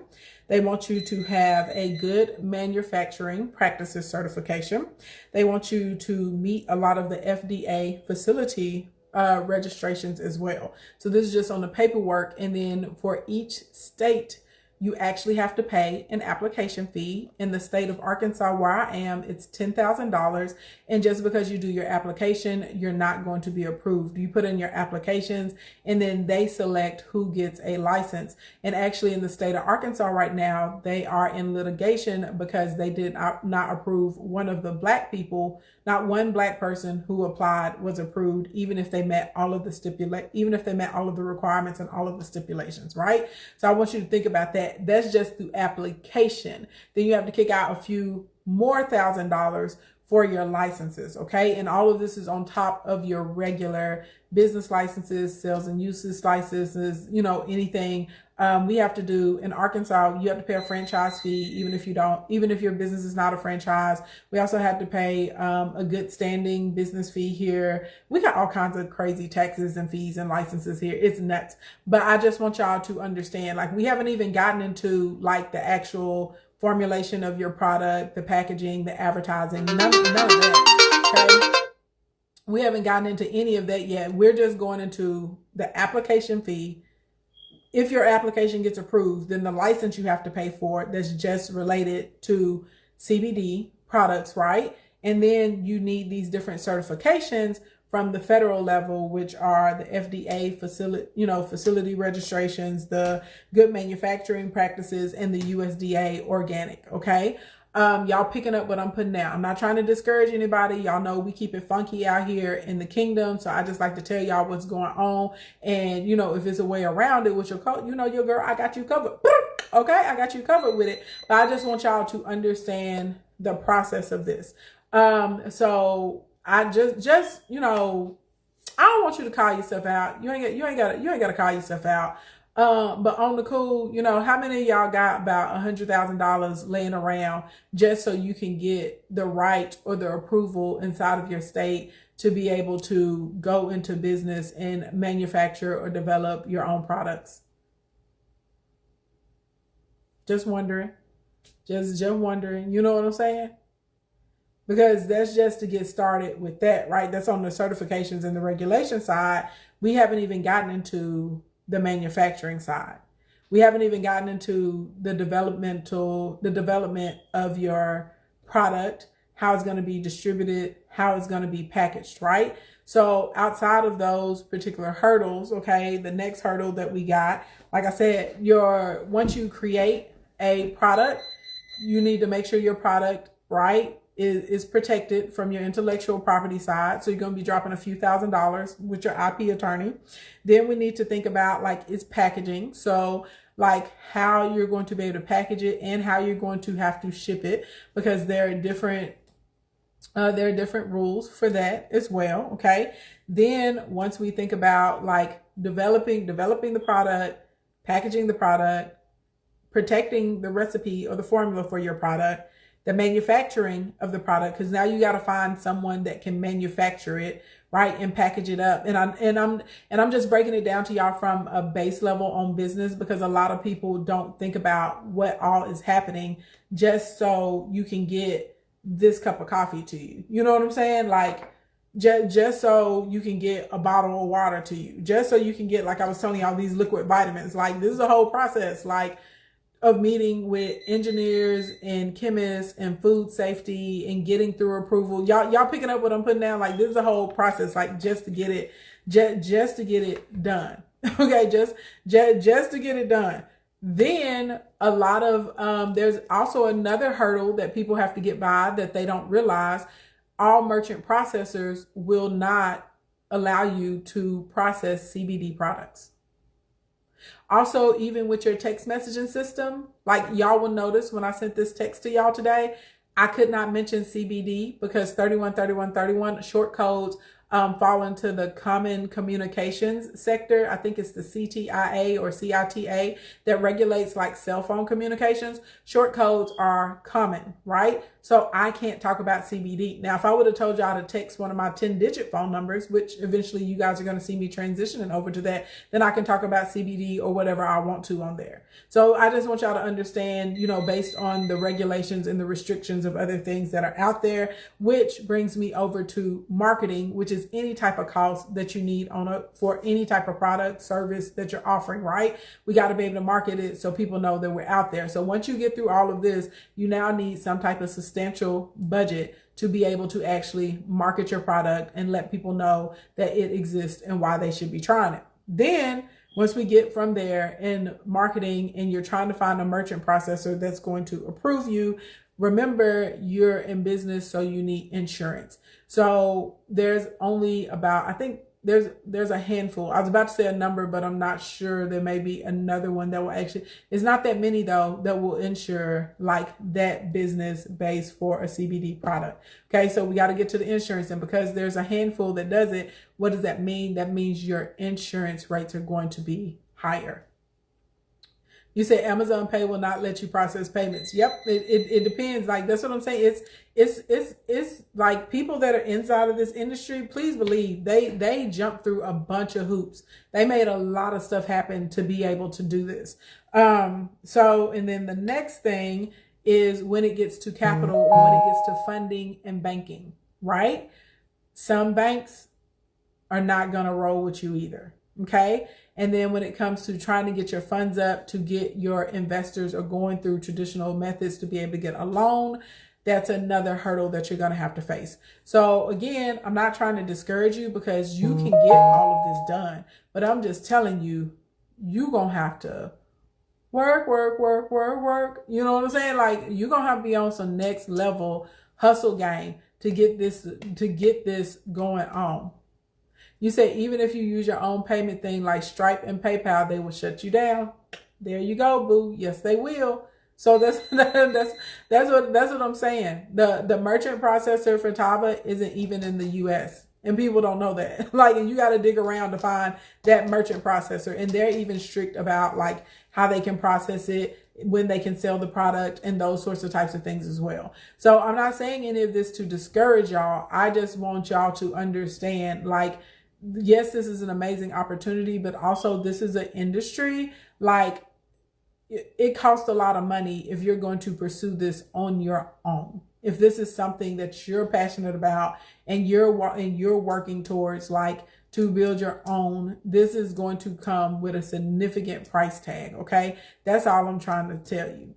[SPEAKER 1] They want you to have a good manufacturing practices certification. They want you to meet a lot of the FDA facility registrations as well. So this is just on the paperwork. And then for each state, you actually have to pay an application fee. In the state of Arkansas, where I am, it's $10,000. And just because you do your application, you're not going to be approved. You put in your applications and then they select who gets a license. And actually in the state of Arkansas right now, they are in litigation because they did not approve one of the black people. Not one black person who applied was approved, even if they met all of the requirements and all of the stipulations, right? So I want you to think about that. That's just through application. Then you have to kick out a few more $1,000 for your licenses, okay? And all of this is on top of your regular business licenses, sales and uses licenses, you know, anything. We have to do in Arkansas, you have to pay a franchise fee, even if your business is not a franchise. We also have to pay a good standing business fee here. We got all kinds of crazy taxes and fees and licenses here. It's nuts. But I just want y'all to understand, like, we haven't even gotten into like the actual formulation of your product, the packaging, the advertising, none of that, okay? We haven't gotten into any of that yet. We're just going into the application fee. If your application gets approved, then the license you have to pay for that's just related to CBD products, right? And then you need these different certifications from the federal level, which are the FDA facility registrations, the good manufacturing practices, and the USDA organic, okay? Y'all picking up what I'm putting down. I'm not trying to discourage anybody. Y'all know we keep it funky out here in the kingdom. So I just like to tell y'all what's going on. And, you know, if it's a way around it with your coat, you know, your girl, I got you covered. Okay, I got you covered with it. But I just want y'all to understand the process of this. So I just, you know, I don't want you to call yourself out. You ain't got to call yourself out. But on the cool, you know, how many of y'all got about $100,000 laying around just so you can get the right or the approval inside of your state to be able to go into business and manufacture or develop your own products? Just wondering. Just wondering. You know what I'm saying? Because that's just to get started with that, right? That's on the certifications and the regulation side. We haven't even gotten into the manufacturing side. We haven't even gotten into the development of your product, how it's going to be distributed, how it's going to be packaged, right? So outside of those particular hurdles, okay, the next hurdle that we got, like I said, once you create a product, you need to make sure your product, right, is protected from your intellectual property side. So you're going to be dropping a few $1,000s with your IP attorney. Then we need to think about like its packaging. So like how you're going to be able to package it and how you're going to have to ship it, because there are different rules for that as well. Okay. Then once we think about like developing the product, packaging the product, protecting the recipe or the formula for your product, the manufacturing of the product, because now you got to find someone that can manufacture it, right, and package it up. And I'm just breaking it down to y'all from a base level on business, because a lot of people don't think about what all is happening just so you can get this cup of coffee to you. You know what I'm saying? Like just so you can get a bottle of water to you, just so you can get, like I was telling y'all, these liquid vitamins. Like this is a whole process, like, of meeting with engineers and chemists and food safety and getting through approval. Y'all picking up what I'm putting down? Like this is a whole process, like just to get it done. Okay, just to get it done. Then a lot of there's also another hurdle that people have to get by that they don't realize. All merchant processors will not allow you to process CBD products. Also, even with your text messaging system, like y'all will notice when I sent this text to y'all today, I could not mention CBD because 313131 short codes fall into the common communications sector. I think it's the CTIA or CITA that regulates like cell phone communications. Short codes are common, right? So I can't talk about CBD. Now, if I would have told y'all to text one of my 10-digit phone numbers, which eventually you guys are going to see me transitioning over to that, then I can talk about CBD or whatever I want to on there. So I just want y'all to understand, you know, based on the regulations and the restrictions of other things that are out there, which brings me over to marketing, which is any type of cost that you need for any type of product, service that you're offering, right? We got to be able to market it so people know that we're out there. So once you get through all of this, you now need some type of substantial budget to be able to actually market your product and let people know that it exists and why they should be trying it. Then once we get from there in marketing and you're trying to find a merchant processor that's going to approve you, remember you're in business, so you need insurance. So there's only about, I think there's a handful. I was about to say a number, but I'm not sure. There may be another one that will actually, it's not that many though, that will insure like that business base for a CBD product. Okay, so we got to get to the insurance, and because there's a handful that does it, what does that mean? That means your insurance rates are going to be higher. You say Amazon Pay will not let you process payments. Yep, it depends. Like, that's what I'm saying. It's like people that are inside of this industry, please believe they jump through a bunch of hoops. They made a lot of stuff happen to be able to do this. So, and then the next thing is when it gets to capital or when it gets to funding and banking, right? Some banks are not going to roll with you either. Okay. And then when it comes to trying to get your funds up to get your investors or going through traditional methods to be able to get a loan, that's another hurdle that you're going to have to face. So again, I'm not trying to discourage you because you can get all of this done, but I'm just telling you, you're going to have to work. You know what I'm saying? Like, you're going to have to be on some next level hustle game to get this going on. You say even if you use your own payment thing like Stripe and PayPal, they will shut you down. There you go, boo. Yes, they will. So that's what I'm saying. The merchant processor for Tava isn't even in the US, and people don't know that. Like, and you got to dig around to find that merchant processor, and they're even strict about like how they can process it, when they can sell the product, and those sorts of types of things as well. So I'm not saying any of this to discourage y'all. I just want y'all to understand, like, yes, this is an amazing opportunity, but also this is an industry, like, it costs a lot of money if you're going to pursue this on your own. If this is something that you're passionate about and you're working towards, like, to build your own, this is going to come with a significant price tag. Okay. That's all I'm trying to tell you.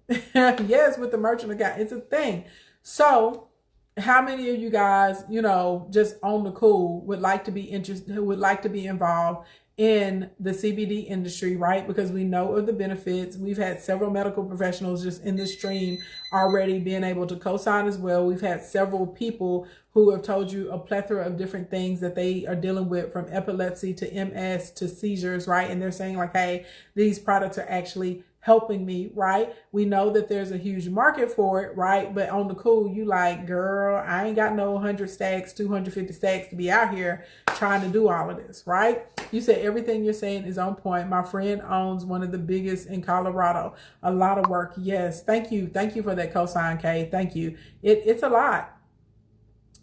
[SPEAKER 1] Yes, with the merchant account, it's a thing. So how many of you guys, you know, just on the cool would like to be interested, who would like to be involved in the CBD industry, right? Because we know of the benefits. We've had several medical professionals just in the stream already being able to co-sign as well. We've had several people who have told you a plethora of different things that they are dealing with, from epilepsy to MS to seizures, right? And they're saying like, hey, these products are actually helping me, right? We know that there's a huge market for it, right? But on the cool, you like, girl, I ain't got no 100 stacks, 250 stacks to be out here trying to do all of this, right? You said everything you're saying is on point. My friend owns one of the biggest in Colorado. A lot of work. Yes. Thank you. Thank you for that cosign, Kay. Thank you. It's a lot.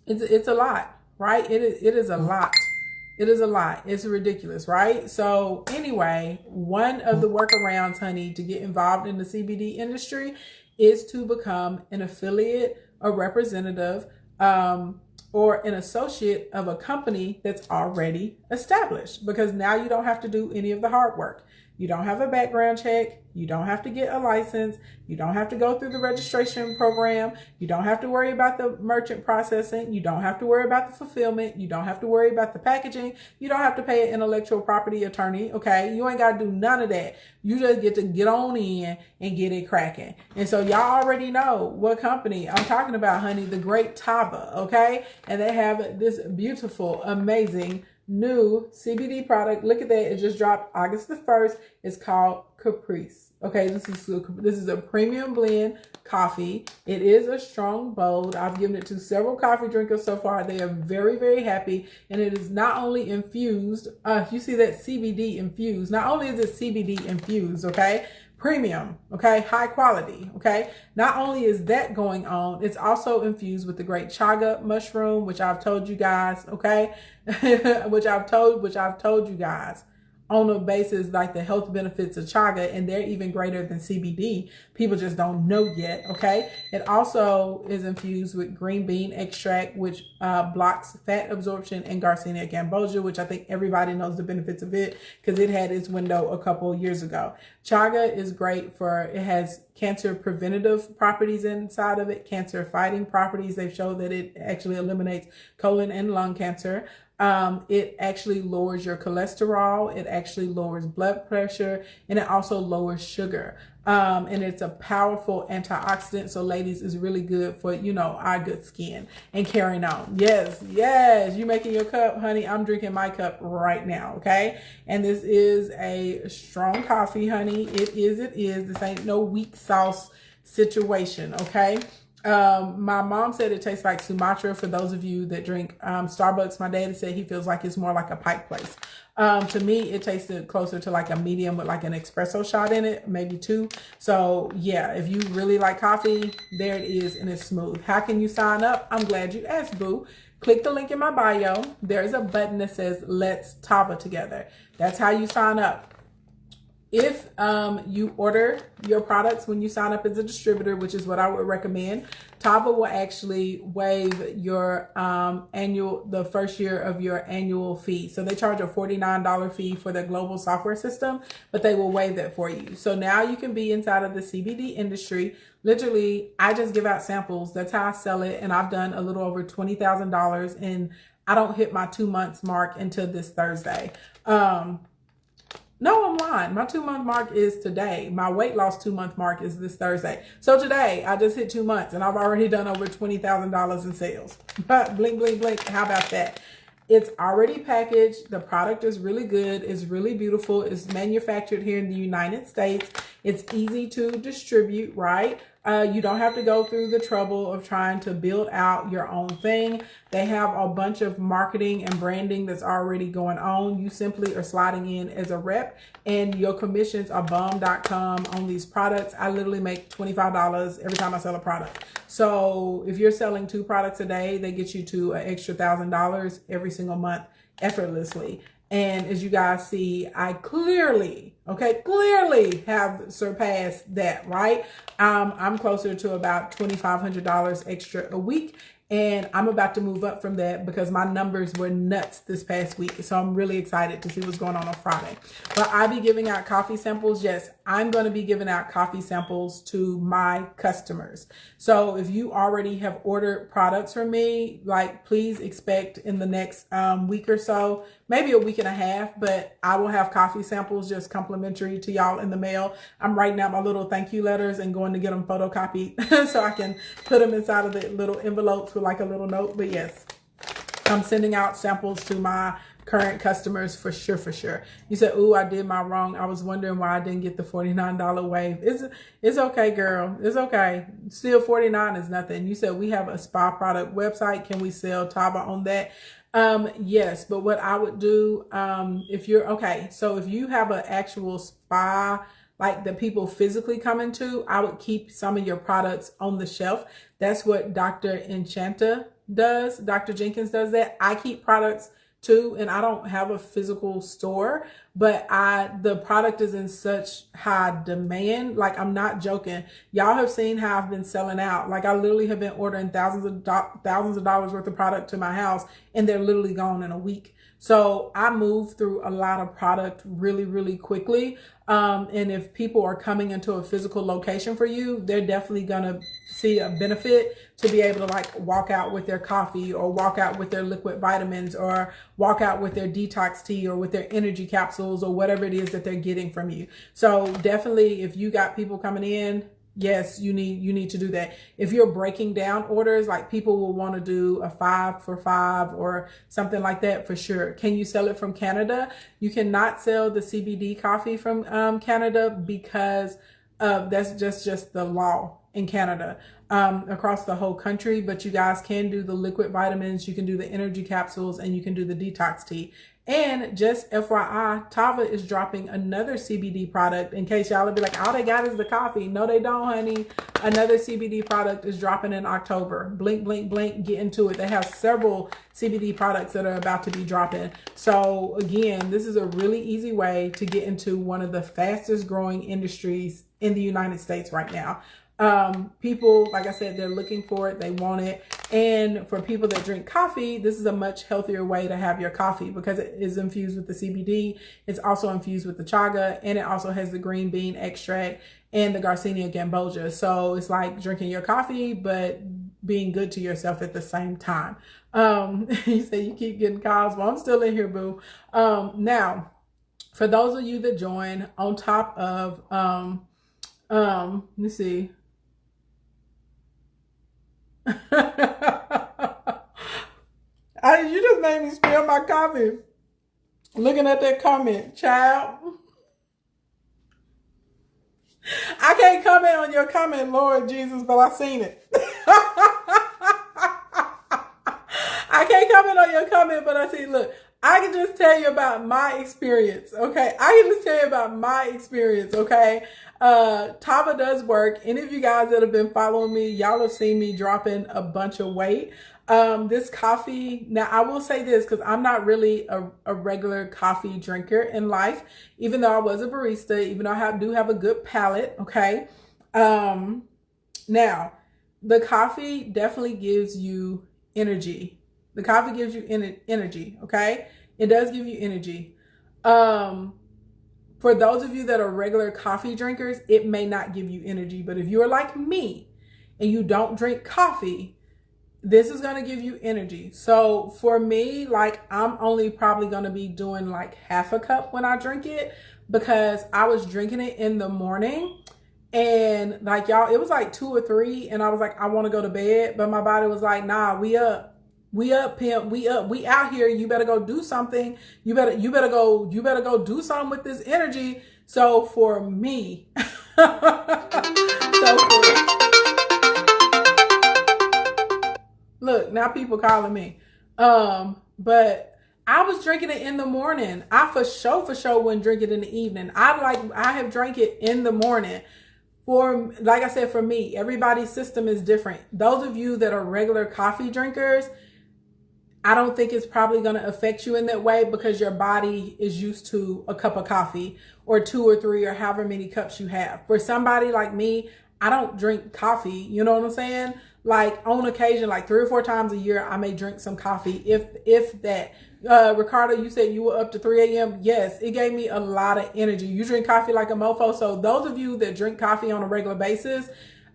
[SPEAKER 1] It's a lot, right? It is a lot. It is a lot. It's ridiculous, right? So anyway, one of the workarounds, honey, to get involved in the CBD industry is to become an affiliate, a representative, or an associate of a company that's already established, because now you don't have to do any of the hard work. You don't have a background check. You don't have to get a license. You don't have to go through the registration program. You don't have to worry about the merchant processing. You don't have to worry about the fulfillment. You don't have to worry about the packaging. You don't have to pay an intellectual property attorney. Okay. You ain't got to do none of that. You just get to get on in and get it cracking. And so y'all already know what company I'm talking about, honey, the great Tava. Okay. And they have this beautiful, amazing new CBD product. Look at that. It just dropped August the 1st. It's called Caprice. Okay, this is a premium blend coffee. It is a strong, bold. I've given it to several coffee drinkers so far. They are very, very happy. And it is not only infused, you see that CBD infused. Not only is it CBD infused, okay, premium, okay, high quality, okay. Not only is that going on, it's also infused with the great chaga mushroom, which I've told you guys, okay, which I've told you guys on a basis like the health benefits of chaga, and they're even greater than CBD. People just don't know yet, okay? It also is infused with green bean extract, which blocks fat absorption, and Garcinia cambogia, which I think everybody knows the benefits of it because it had its window a couple of years ago. Chaga is great for, it has cancer preventative properties inside of it, cancer fighting properties. They've shown that it actually eliminates colon and lung cancer. It actually lowers your cholesterol. It actually lowers blood pressure, and it also lowers sugar. And it's a powerful antioxidant. So ladies, it's really good for, our good skin and carrying on. Yes, you making your cup, honey. I'm drinking my cup right now. Okay. And this is a strong coffee, honey. It is. This ain't no weak sauce situation. Okay. My mom said it tastes like Sumatra. For those of you that drink Starbucks, my daddy said he feels like it's more like a Pike Place. To me, it tasted closer to like a medium with like an espresso shot in it, maybe 2. So yeah, if you really like coffee, there it is, and it's smooth. How can you sign up? I'm glad you asked, boo. Click the link in my bio. There's a button that says Let's Tava Together. That's how you sign up. If you order your products when you sign up as a distributor, which is what I would recommend, Tava will actually waive your the first year of your annual fee. So they charge a $49 fee for their global software system, but they will waive that for you. So now you can be inside of the CBD industry. Literally, I just give out samples. That's how I sell it. And I've done a little over $20,000, and I don't hit my 2 months mark until this Thursday. No, I'm lying. My 2-month mark is today. My weight loss 2-month mark is this Thursday. So today I just hit 2 months and I've already done over $20,000 in sales. But blink, blink, blink. How about that? It's already packaged. The product is really good. It's really beautiful. It's manufactured here in the United States. It's easy to distribute, right? You don't have to go through the trouble of trying to build out your own thing. They have a bunch of marketing and branding that's already going on. You simply are sliding in as a rep, and your commissions are bomb.com on these products. I literally make $25 every time I sell a product. So if you're selling 2 products a day, they get you to an extra $1,000 every single month effortlessly. And as you guys see, I clearly have surpassed that, right? I'm closer to about $2,500 extra a week. And I'm about to move up from that because my numbers were nuts this past week. So I'm really excited to see what's going on Friday. But I'll be giving out coffee samples. Yes, I'm going to be giving out coffee samples to my customers. So if you already have ordered products from me, like please expect in the next week or so, maybe a week and a half, but I will have coffee samples just complimentary to y'all in the mail. I'm writing out my little thank you letters and going to get them photocopied so I can put them inside of the little envelopes with like a little note. But yes, I'm sending out samples to my current customers for sure. You said, ooh, I did my wrong. I was wondering why I didn't get the $49 waive. It's okay, girl. It's okay. Still $49 is nothing. You said we have a spa product website. Can we sell Tava on that? Yes, but what I would do, if you have an actual spa, like that people physically come into, I would keep some of your products on the shelf. That's what Dr. Enchanta does. Dr. Jenkins does that. I keep products too, and I don't have a physical store, but the product is in such high demand. Like, I'm not joking. Y'all have seen how I've been selling out. Like, I literally have been ordering thousands of dollars worth of product to my house, and they're literally gone in a week. So I move through a lot of product really quickly. And if people are coming into a physical location for you, they're definitely going to see a benefit to be able to like walk out with their coffee, or walk out with their liquid vitamins, or walk out with their detox tea, or with their energy capsules, or whatever it is that they're getting from you. So definitely, if you got people coming in, yes, you need to do that. If you're breaking down orders, like people will want to do a 5 for $5 or something like that, for sure. Can you sell it from Canada? You cannot sell the CBD coffee from Canada because that's just the law in Canada across the whole country. But you guys can do the liquid vitamins, you can do the energy capsules, and you can do the detox tea. And just FYI, Tava is dropping another CBD product, in case y'all will be like, all they got is the coffee. No, they don't, honey. Another CBD product is dropping in October. Blink, blink, blink, get into it. They have several CBD products that are about to be dropping. So again, this is a really easy way to get into one of the fastest growing industries in the United States right now. People, like I said, they're looking for it, they want it. And for people that drink coffee, this is a much healthier way to have your coffee because it is infused with the CBD. It's also infused with the chaga, and it also has the green bean extract and the Garcinia gamboja. So it's like drinking your coffee, but being good to yourself at the same time. You say you keep getting calls. Well, I'm still in here, boo. Now, for those of you that join on top of, let me see. You just made me spill my coffee. Looking at that comment, child. I can't comment on your comment, Lord Jesus, but I seen it. I can't comment on your comment, but I see, look, I can just tell you about my experience, okay? I can just tell you about my experience, okay? Tava does work. Any of you guys that have been following me, y'all have seen me dropping a bunch of weight. This coffee, now I will say this because I'm not really a regular coffee drinker in life, even though I was a barista, even though I do have a good palate, okay? Now, the coffee definitely gives you energy. The coffee gives you energy, okay? It does give you energy. For those of you that are regular coffee drinkers, it may not give you energy, but if you are like me and you don't drink coffee, this is going to give you energy. So for me, like, I'm only probably going to be doing like half a cup when I drink it, because I was drinking it in the morning and like, y'all, it was like 2 or 3 and I was like, I want to go to bed, but my body was like, nah, we up, pimp, we up, we out here. You better go do something. You better go do something with this energy. So for me, look, now people calling me. But I was drinking it in the morning. I for sure wouldn't drink it in the evening. I have drank it in the morning. For, like I said, for me, everybody's system is different. Those of you that are regular coffee drinkers, I don't think it's probably going to affect you in that way because your body is used to a cup of coffee or 2 or 3 or however many cups you have. For somebody like me, I don't drink coffee. You know what I'm saying? Like on occasion, like 3 or 4 times a year, I may drink some coffee. If that. Ricardo, you said you were up to 3 a.m. Yes, it gave me a lot of energy. You drink coffee like a mofo. So those of you that drink coffee on a regular basis,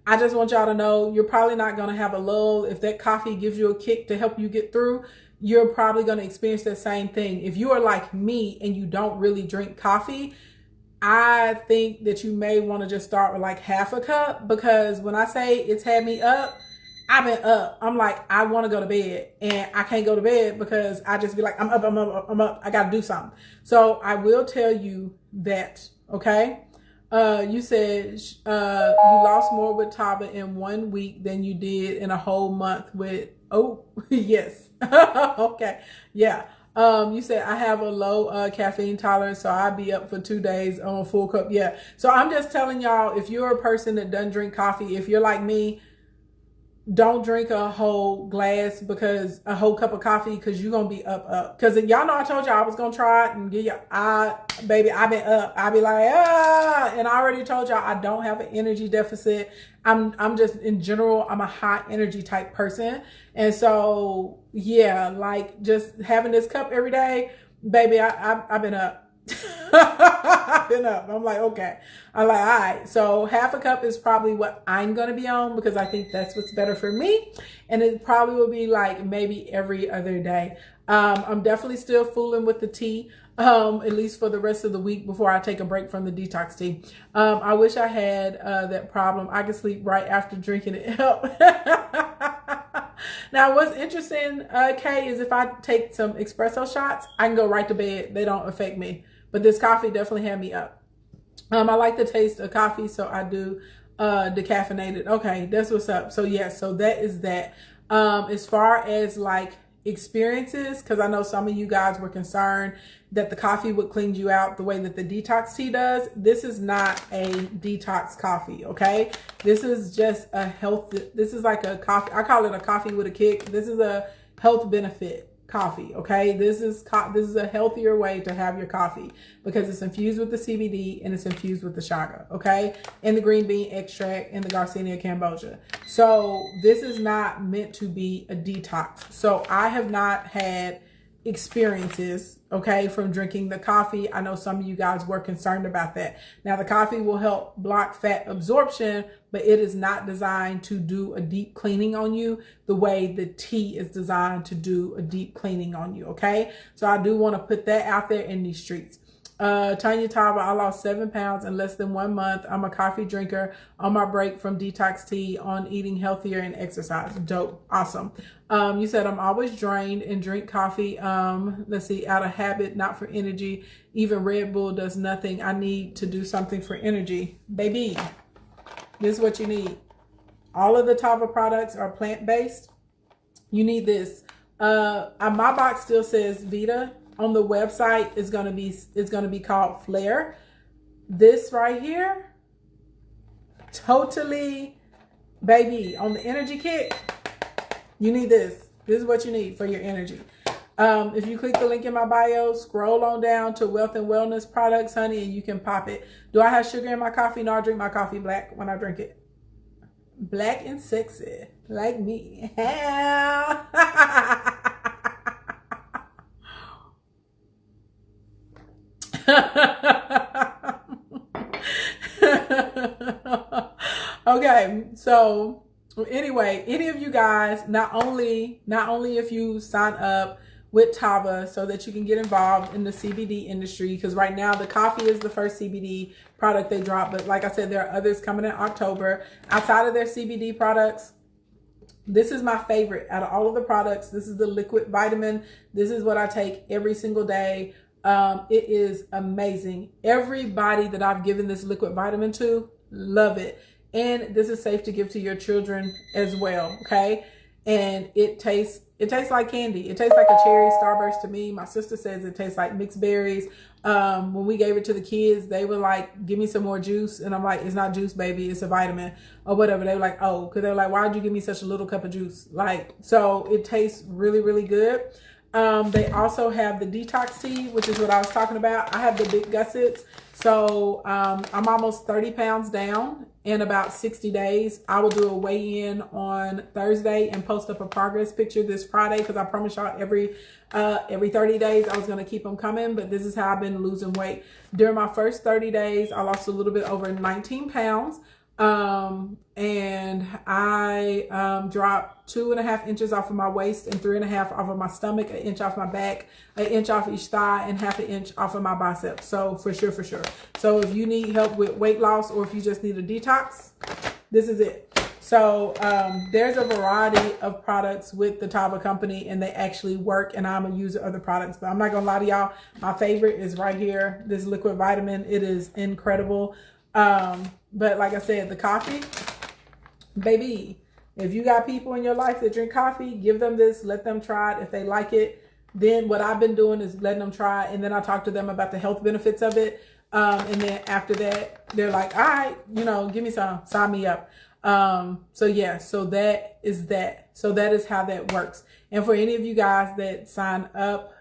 [SPEAKER 1] I just want y'all to know you're probably not going to have a lull. If that coffee gives you a kick to help you get through, you're probably going to experience that same thing. If you are like me and you don't really drink coffee, I think that you may want to just start with like half a cup, because when I say it's had me up, I've been up. I'm like, I want to go to bed and I can't go to bed because I just be like, I'm up. I got to do something. So I will tell you that, okay? You said you lost more with Tava in 1 week than you did in a whole month with, oh, yes. Okay. Yeah. You said I have a low caffeine tolerance, so I'd be up for 2 days on a full cup. Yeah. So I'm just telling y'all, if you're a person that doesn't drink coffee, if you're like me, don't drink a whole glass, because a whole cup of coffee, because you're going to be up. Because y'all know I told y'all I was going to try it and give you, baby, I've been up. I be like, and I already told y'all I don't have an energy deficit. I'm just, in general, I'm a high energy type person. And so, yeah, like just having this cup every day, baby, I've been up. I've been up. I'm like, okay. I'm like, all right. So half a cup is probably what I'm going to be on, because I think that's what's better for me. And it probably will be like maybe every other day. I'm definitely still fooling with the tea, at least for the rest of the week before I take a break from the detox tea. I wish I had that problem. I can sleep right after drinking it. Help. Now, what's interesting, Kay, is if I take some espresso shots, I can go right to bed. They don't affect me. But this coffee definitely had me up. I like the taste of coffee, so I do decaffeinated. Okay, that's what's up. So, yeah, so that is that. As far as, like, experiences, because I know some of you guys were concerned that the coffee would clean you out the way that the detox tea does. This is not a detox coffee, okay? This is just a health, this is like a coffee, I call it a coffee with a kick. This is a health benefit coffee, okay? This is a healthier way to have your coffee, because it's infused with the CBD and it's infused with the chaga, okay? And the green bean extract and the Garcinia cambogia. So this is not meant to be a detox. So I have not had experiences, okay, from drinking the coffee. I know some of you guys were concerned about that. Now, the coffee will help block fat absorption, but it is not designed to do a deep cleaning on you the way the tea is designed to do a deep cleaning on you, okay? So I do want to put that out there in these streets. Tanya Tava, I lost 7 pounds in less than 1 month. I'm a coffee drinker on my break from detox tea on eating healthier and exercise. Dope. Awesome. You said I'm always drained and drink coffee. Let's see, out of habit, not for energy. Even Red Bull does nothing. I need to do something for energy. Baby, this is what you need. All of the Tava products are plant-based. You need this. My box still says Vita. On the website, it's gonna be called Flare. This right here, totally, baby, on the energy kit, you need this. This is what you need for your energy. If you click the link in my bio, scroll on down to Wealth and Wellness Products, honey, and you can pop it. Do I have sugar in my coffee? No, I drink my coffee black when I drink it. Black and sexy, like me. Okay, so anyway, any of you guys, not only if you sign up with Tava so that you can get involved in the CBD industry, because right now the coffee is the first CBD product they drop, but like I said, there are others coming in October. Outside of their CBD products, this is my favorite out of all of the products. This is the liquid vitamin. This is what I take every single day. It is amazing. Everybody that I've given this liquid vitamin to love it. And this is safe to give to your children as well. Okay. And it tastes like candy. It tastes like a cherry starburst to me. My sister says it tastes like mixed berries. When we gave it to the kids, they were like, give me some more juice. And I'm like, it's not juice, baby. It's a vitamin or whatever. They were like, oh, because they were like, why'd you give me such a little cup of juice? Like, so it tastes really, really good. They also have the detox tea, which is what I was talking about. I have the big gussets. So I'm almost 30 pounds down in about 60 days. I will do a weigh-in on Thursday and post up a progress picture this Friday, because I promise y'all every 30 days I was going to keep them coming. But this is how I've been losing weight. During my first 30 days, I lost a little bit over 19 pounds. And I dropped 2.5 inches off of my waist and 3.5 off of my stomach, 1 inch off my back, 1 inch off each thigh, and 1/2 inch off of my biceps. So for sure. So if you need help with weight loss, or if you just need a detox, this is it. So there's a variety of products with the Tava company, and they actually work, and I'm a user of the products. But I'm not gonna lie to y'all, my favorite is right here, this liquid vitamin. It is incredible. But like I said, the coffee, baby, if you got people in your life that drink coffee, give them this, let them try it. If they like it, then what I've been doing is letting them try it, and then I talk to them about the health benefits of it. And then after that, they're like, all right, give me some, sign me up. So yeah, so that is that. So that is how that works. And for any of you guys that sign up,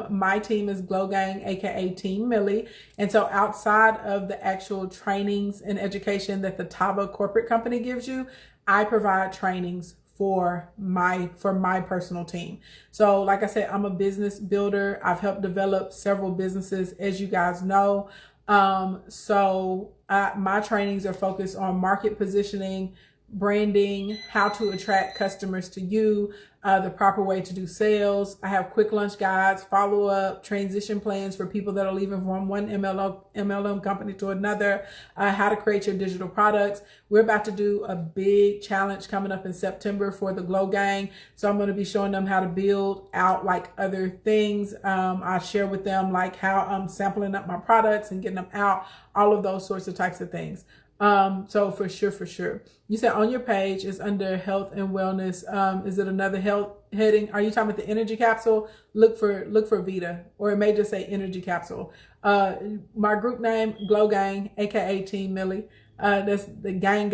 [SPEAKER 1] my team is Glow Gang, aka Team Millie. And so outside of the actual trainings and education that the Tava corporate company gives you, I provide trainings for my personal team. So like I said, I'm a business builder. I've helped develop several businesses, as you guys know. So my trainings are focused on market positioning, branding, how to attract customers to you, the proper way to do sales. I have quick lunch guides, follow-up, transition plans for people that are leaving from one MLM company to another, how to create your digital products. We're about to do a big challenge coming up in September for the Glow Gang. So I'm going to be showing them how to build out like other things. I share with them like how I'm sampling up my products and getting them out, all of those sorts of types of things. So for sure. You said on your page is under health and wellness. Is it another health heading? Are you talking about the energy capsule? Look for Vita, or it may just say energy capsule. My group name, Glow Gang, aka Team Millie. That's the gang.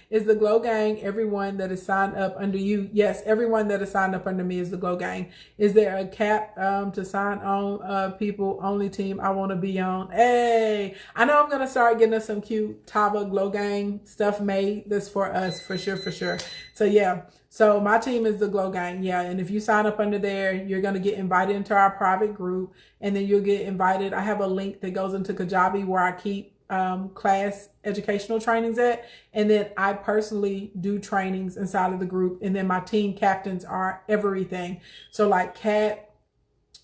[SPEAKER 1] Is the Glow Gang. Everyone that is signed up under you. Yes, everyone that is signed up under me is the Glow Gang. Is there a cap to sign on? People only team I want to be on. Hey, I know I'm going to start getting us some cute Tava Glow Gang stuff made. That's for us, for sure. So yeah. So my team is the Glow Gang, yeah. And if you sign up under there, you're going to get invited into our private group, and then you'll get invited. I have a link that goes into Kajabi where I keep class educational trainings at, and then I personally do trainings inside of the group, and then my team captains are everything. So like Kat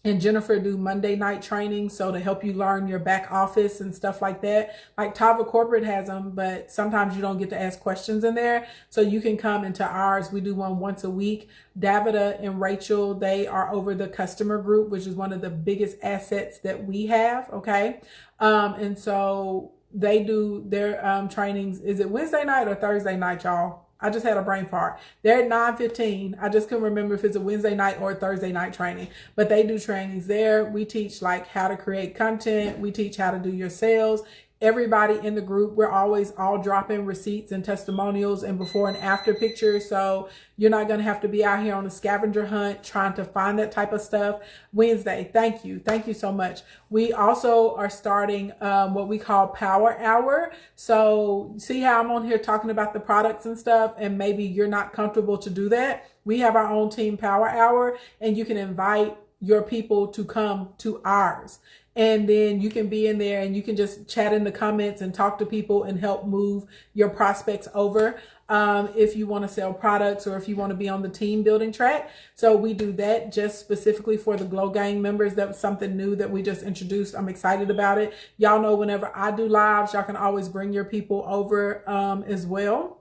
[SPEAKER 1] and Jennifer do Monday night training, so to help you learn your back office and stuff like that. Like Tava Corporate has them, but sometimes you don't get to ask questions in there. So you can come into ours. We do one once a week. Davida and Rachel, they are over the customer group, which is one of the biggest assets that we have. Okay. And so they do their trainings. Is it Wednesday night or Thursday night, y'all? I just had a brain fart. They're at 9:15. I just couldn't remember if it's a Wednesday night or a Thursday night training, but they do trainings there. We teach like how to create content. We teach how to do your sales. Everybody in the group, we're always all dropping receipts and testimonials and before and after pictures. So you're not going to have to be out here on a scavenger hunt trying to find that type of stuff. Wednesday, thank you. Thank you so much. We also are starting what we call Power Hour. So see how I'm on here talking about the products and stuff, and maybe you're not comfortable to do that. We have our own team Power Hour, and you can invite your people to come to ours. And then you can be in there and you can just chat in the comments and talk to people and help move your prospects over. If you want to sell products or if you want to be on the team building track. So we do that just specifically for the Glow Gang members. That was something new that we just introduced. I'm excited about it. Y'all know whenever I do lives, y'all can always bring your people over as well.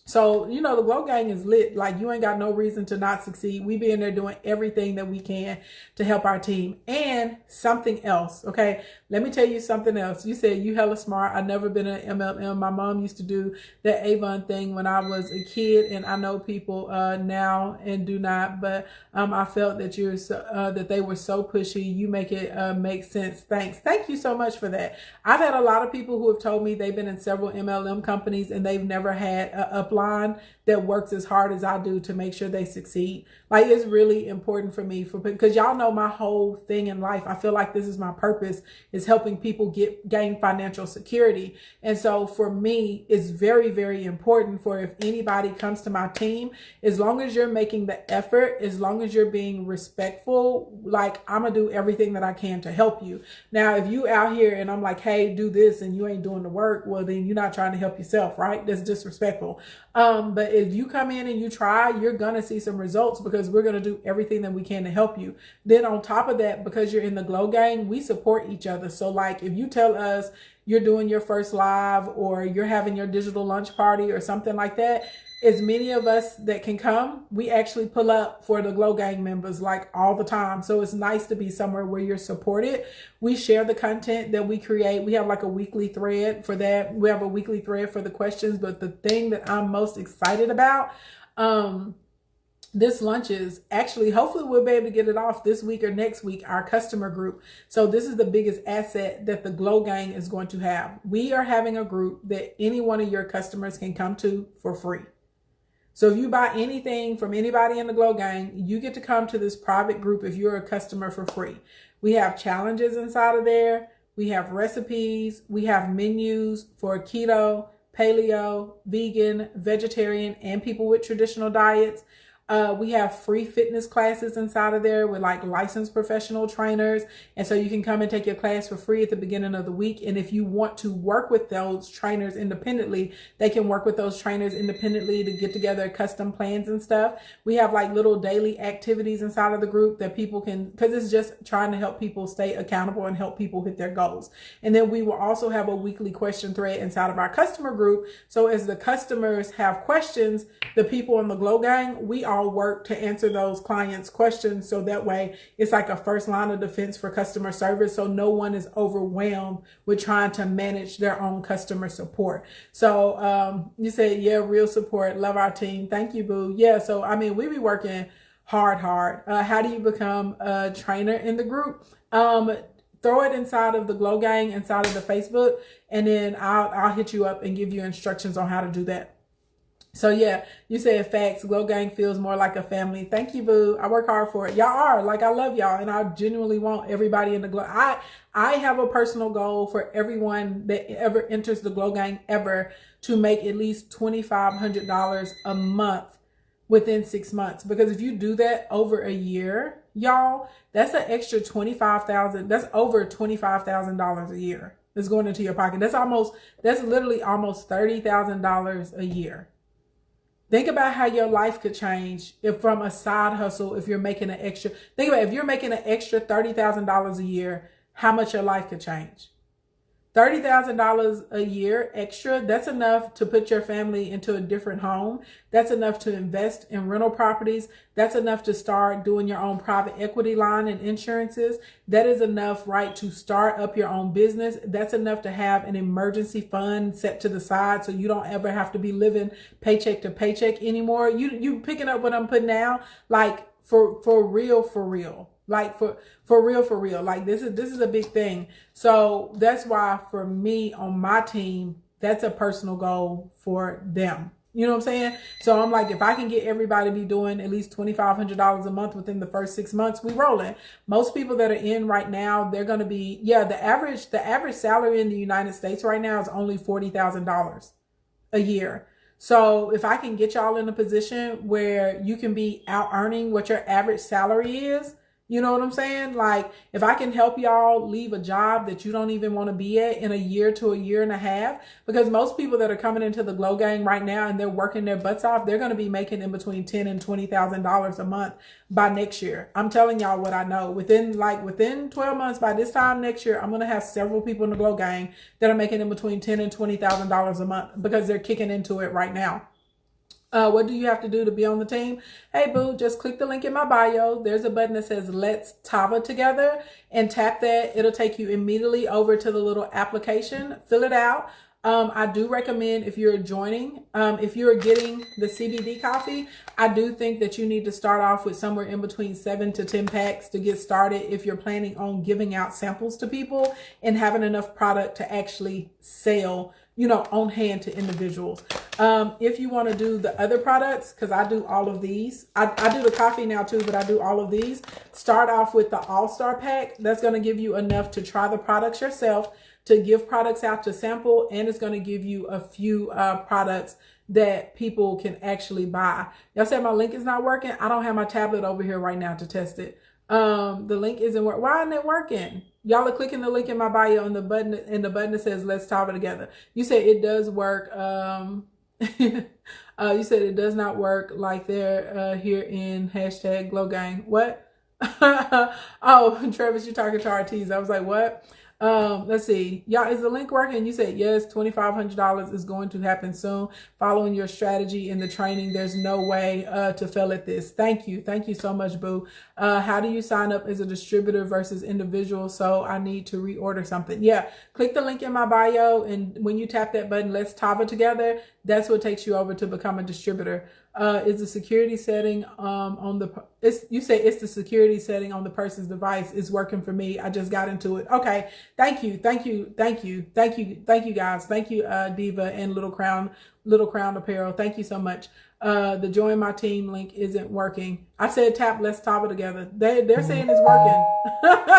[SPEAKER 1] So, you know, the Glow Gang is lit. Like, you ain't got no reason to not succeed. We be in there doing everything that we can to help our team. And something else, okay? Let me tell you something else. You said you hella smart. I've never been an MLM. My mom used to do that Avon thing when I was a kid, and I know people now and do not. But I felt that that they were so pushy. You make it make sense. Thanks. Thank you so much for that. I've had a lot of people who have told me they've been in several MLM companies and they've never had a upline that works as hard as I do to make sure they succeed. Like, it's really important for me because y'all know my whole thing in life. I feel like this is my purpose, is helping people gain financial security. And so for me, it's very, very important for if anybody comes to my team, as long as you're making the effort, as long as you're being respectful, like, I'm gonna do everything that I can to help you. Now, if you out here and I'm like, hey, do this, and you ain't doing the work, well, then you're not trying to help yourself, right? That's disrespectful. But if you come in and you try, you're going to see some results because we're going to do everything that we can to help you. Then on top of that, because you're in the Glow Gang, we support each other. So like, if you tell us you're doing your first live or you're having your digital lunch party or something like that, as many of us that can come, we actually pull up for the Glow Gang members like all the time. So it's nice to be somewhere where you're supported. We share the content that we create. We have like a weekly thread for that. We have a weekly thread for the questions. But the thing that I'm most excited about, this lunch is actually, hopefully we'll be able to get it off this week or next week, our customer group. So this is the biggest asset that the Glow Gang is going to have. We are having a group that any one of your customers can come to for free. So if you buy anything from anybody in the Glow Gang, you get to come to this private group if you're a customer for free. We have challenges inside of there. We have recipes. We have menus for keto, paleo, vegan, vegetarian, and people with traditional diets. We have free fitness classes inside of there with like licensed professional trainers. And so you can come and take your class for free at the beginning of the week. And if you want to work with those trainers independently, they can work with those trainers independently to get together custom plans and stuff. We have like little daily activities inside of the group that people can, because it's just trying to help people stay accountable and help people hit their goals. And then we will also have a weekly question thread inside of our customer group. So as the customers have questions, the people in the Glow Gang, we all work to answer those clients' questions. So that way it's like a first line of defense for customer service. So no one is overwhelmed with trying to manage their own customer support. So you said, yeah, real support. Love our team. Thank you, boo. Yeah. So, I mean, we be working hard. How do you become a trainer in the group? throw it inside of the Glow Gang, inside of the Facebook, and then I'll hit you up and give you instructions on how to do that. So yeah, you said facts. Glow Gang feels more like a family. Thank you, boo. I work hard for it. Y'all are, like, I love y'all, and I genuinely want everybody in the Glow. I have a personal goal for everyone that ever enters the Glow Gang ever to make at least $2,500 a month within 6 months. Because if you do that over a year, y'all, that's an extra $25,000. That's over $25,000 a year that's going into your pocket. That's literally almost $30,000 a year. Think about how your life could change if from a side hustle, if you're making an extra, think about if you're making an extra $30,000 a year, how much your life could change. $30,000 a year extra, that's enough to put your family into a different home. That's enough to invest in rental properties. That's enough to start doing your own private equity line and insurances. That is enough, right, to start up your own business. That's enough to have an emergency fund set to the side so you don't ever have to be living paycheck to paycheck anymore. You picking up what I'm putting down, like for real. Like for real. Like this is a big thing. So that's why for me on my team, that's a personal goal for them. You know what I'm saying? So I'm like, if I can get everybody to be doing at least $2,500 a month within the first 6 months, we rolling. Most people that are in right now, they're going to be, the average salary in the United States right now is only $40,000 a year. So if I can get y'all in a position where you can be out earning what your average salary is, you know what I'm saying? Like, if I can help y'all leave a job that you don't even want to be at in a year to a year and a half, because most people that are coming into the Glow Gang right now and they're working their butts off, they're going to be making in between $10,000 and $20,000 a month by next year. I'm telling y'all what I know. Within 12 months, by this time next year, I'm going to have several people in the Glow Gang that are making in between $10,000 and $20,000 a month because they're kicking into it right now. What do you have to do to be on the team? Hey, boo, just click the link in my bio. There's a button that says Let's Tava Together, and tap that. It'll take you immediately over to the little application. Fill it out. I do recommend if you're joining, if you're getting the CBD coffee, I do think that you need to start off with somewhere in between 7 to 10 packs to get started if you're planning on giving out samples to people and having enough product to actually sell, on hand to individuals. If you want to do the other products, because I do all of these, I do the coffee now too, but I do all of these. Start off with the All-Star Pack. That's going to give you enough to try the products yourself, to give products out to sample, and it's going to give you a few products that people can actually buy. Y'all said my link is not working. I don't have my tablet over here right now to test it. The link isn't working. Why isn't it working? Y'all are clicking the link in my bio and the button that says Let's Tava Together. You said it does work. You said it does not work like they're here in #GlowGang. What? Oh, Travis, you're talking to RTs. I was like, what? Let's see. Y'all, is the link working? You said yes, $2,500 is going to happen soon. Following your strategy in the training, there's no way to fail at this. Thank you. Thank you so much, boo. How do you sign up as a distributor versus individual? So I need to reorder something. Yeah, click the link in my bio, and when you tap that button, Let's Tava Together, that's what takes you over to become a distributor. Is the security setting you say it's the security setting on the person's device is working for me. I just got into it. Okay. Thank you guys. Thank you, Diva and Little Crown Apparel. Thank you so much. The join my team link isn't working. I said tap Let's Tava Together. They're saying it's working.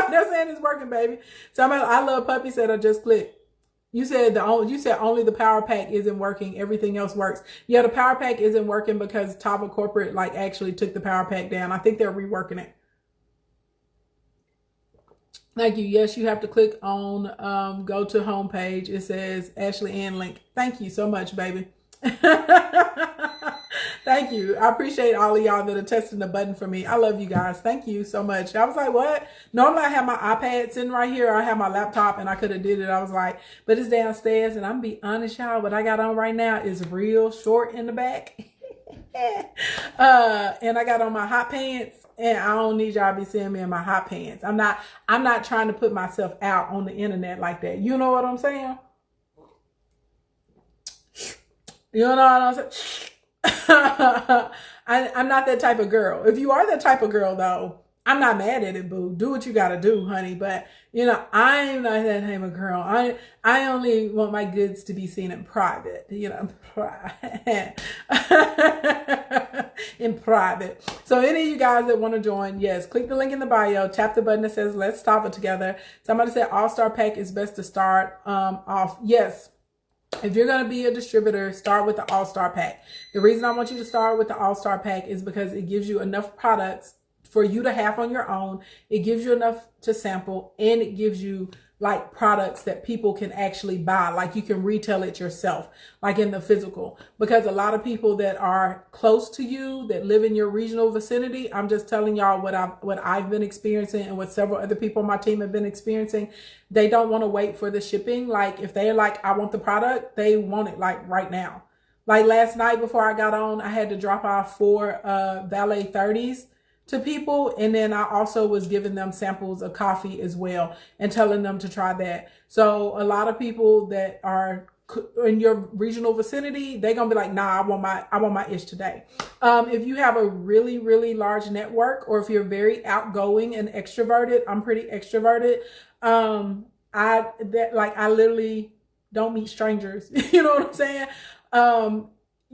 [SPEAKER 1] They're saying it's working, baby. So I love Puppy said I just clicked. You said only the Power Pack isn't working. Everything else works. Yeah, the Power Pack isn't working because Tava Corporate actually took the Power Pack down. I think they're reworking it. Thank you. Yes, you have to click on go to homepage. It says Ashley Ann link. Thank you so much, baby. Thank you. I appreciate all of y'all that are testing the button for me. I love you guys. Thank you so much. I was like, what? Normally I have my iPad sitting right here. I have my laptop and I could have did it. I was like, but it's downstairs, and I'm be honest, y'all, what I got on right now is real short in the back. And I got on my hot pants, and I don't need y'all to be seeing me in my hot pants. I'm not trying to put myself out on the internet like that. You know what I'm saying? You know what I'm saying? I'm not that type of girl. If you are that type of girl, though, I'm not mad at it, boo. Do what you gotta do, honey. But you know, I'm not that type of girl. I only want my goods to be seen in private. You know, in private. So any of you guys that want to join, yes, click the link in the bio, tap the button that says let's Tava together. Somebody said all-star pack is best to start off. Yes. If you're going to be a distributor, start with the all-star pack. The reason I want you to start with the all-star pack is because it gives you enough products for you to have on your own. It gives you enough to sample, and it gives you like products that people can actually buy. Like you can retail it yourself, like in the physical, because a lot of people that are close to you that live in your regional vicinity, I'm just telling y'all what I've been experiencing and what several other people on my team have been experiencing. They don't want to wait for the shipping. Like if they're like, I want the product, they want it like right now. Like last night before I got on, I had to drop off 4 Valet 30s to people, and then I also was giving them samples of coffee as well and telling them to try that. So a lot of people that are in your regional vicinity, they're gonna be like, nah, I want my ish today. If you have a really, really large network, or if you're very outgoing and extroverted, I'm pretty extroverted. I literally don't meet strangers. You know what I'm saying?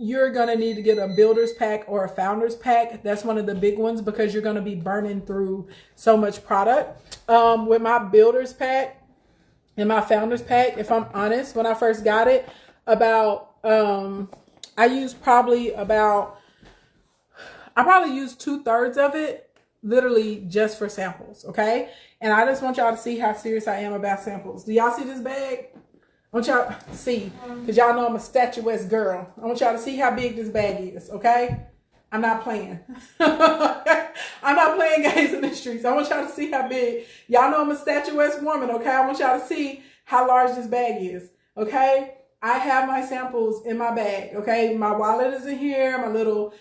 [SPEAKER 1] You're going to need to get a builder's pack or a founder's pack. That's one of the big ones because you're going to be burning through so much product. With my builder's pack and my founder's pack, if I'm honest, when I first got it, I probably used 2/3 of it literally just for samples. Okay. And I just want y'all to see how serious I am about samples. Do y'all see this bag? I want y'all to see, because y'all know I'm a statuesque girl. I want y'all to see how big this bag is, okay? I'm not playing. I'm not playing games in the streets. I want y'all to see how big. Y'all know I'm a statuesque woman, okay? I want y'all to see how large this bag is, okay? I have my samples in my bag, okay? My wallet is in here. My little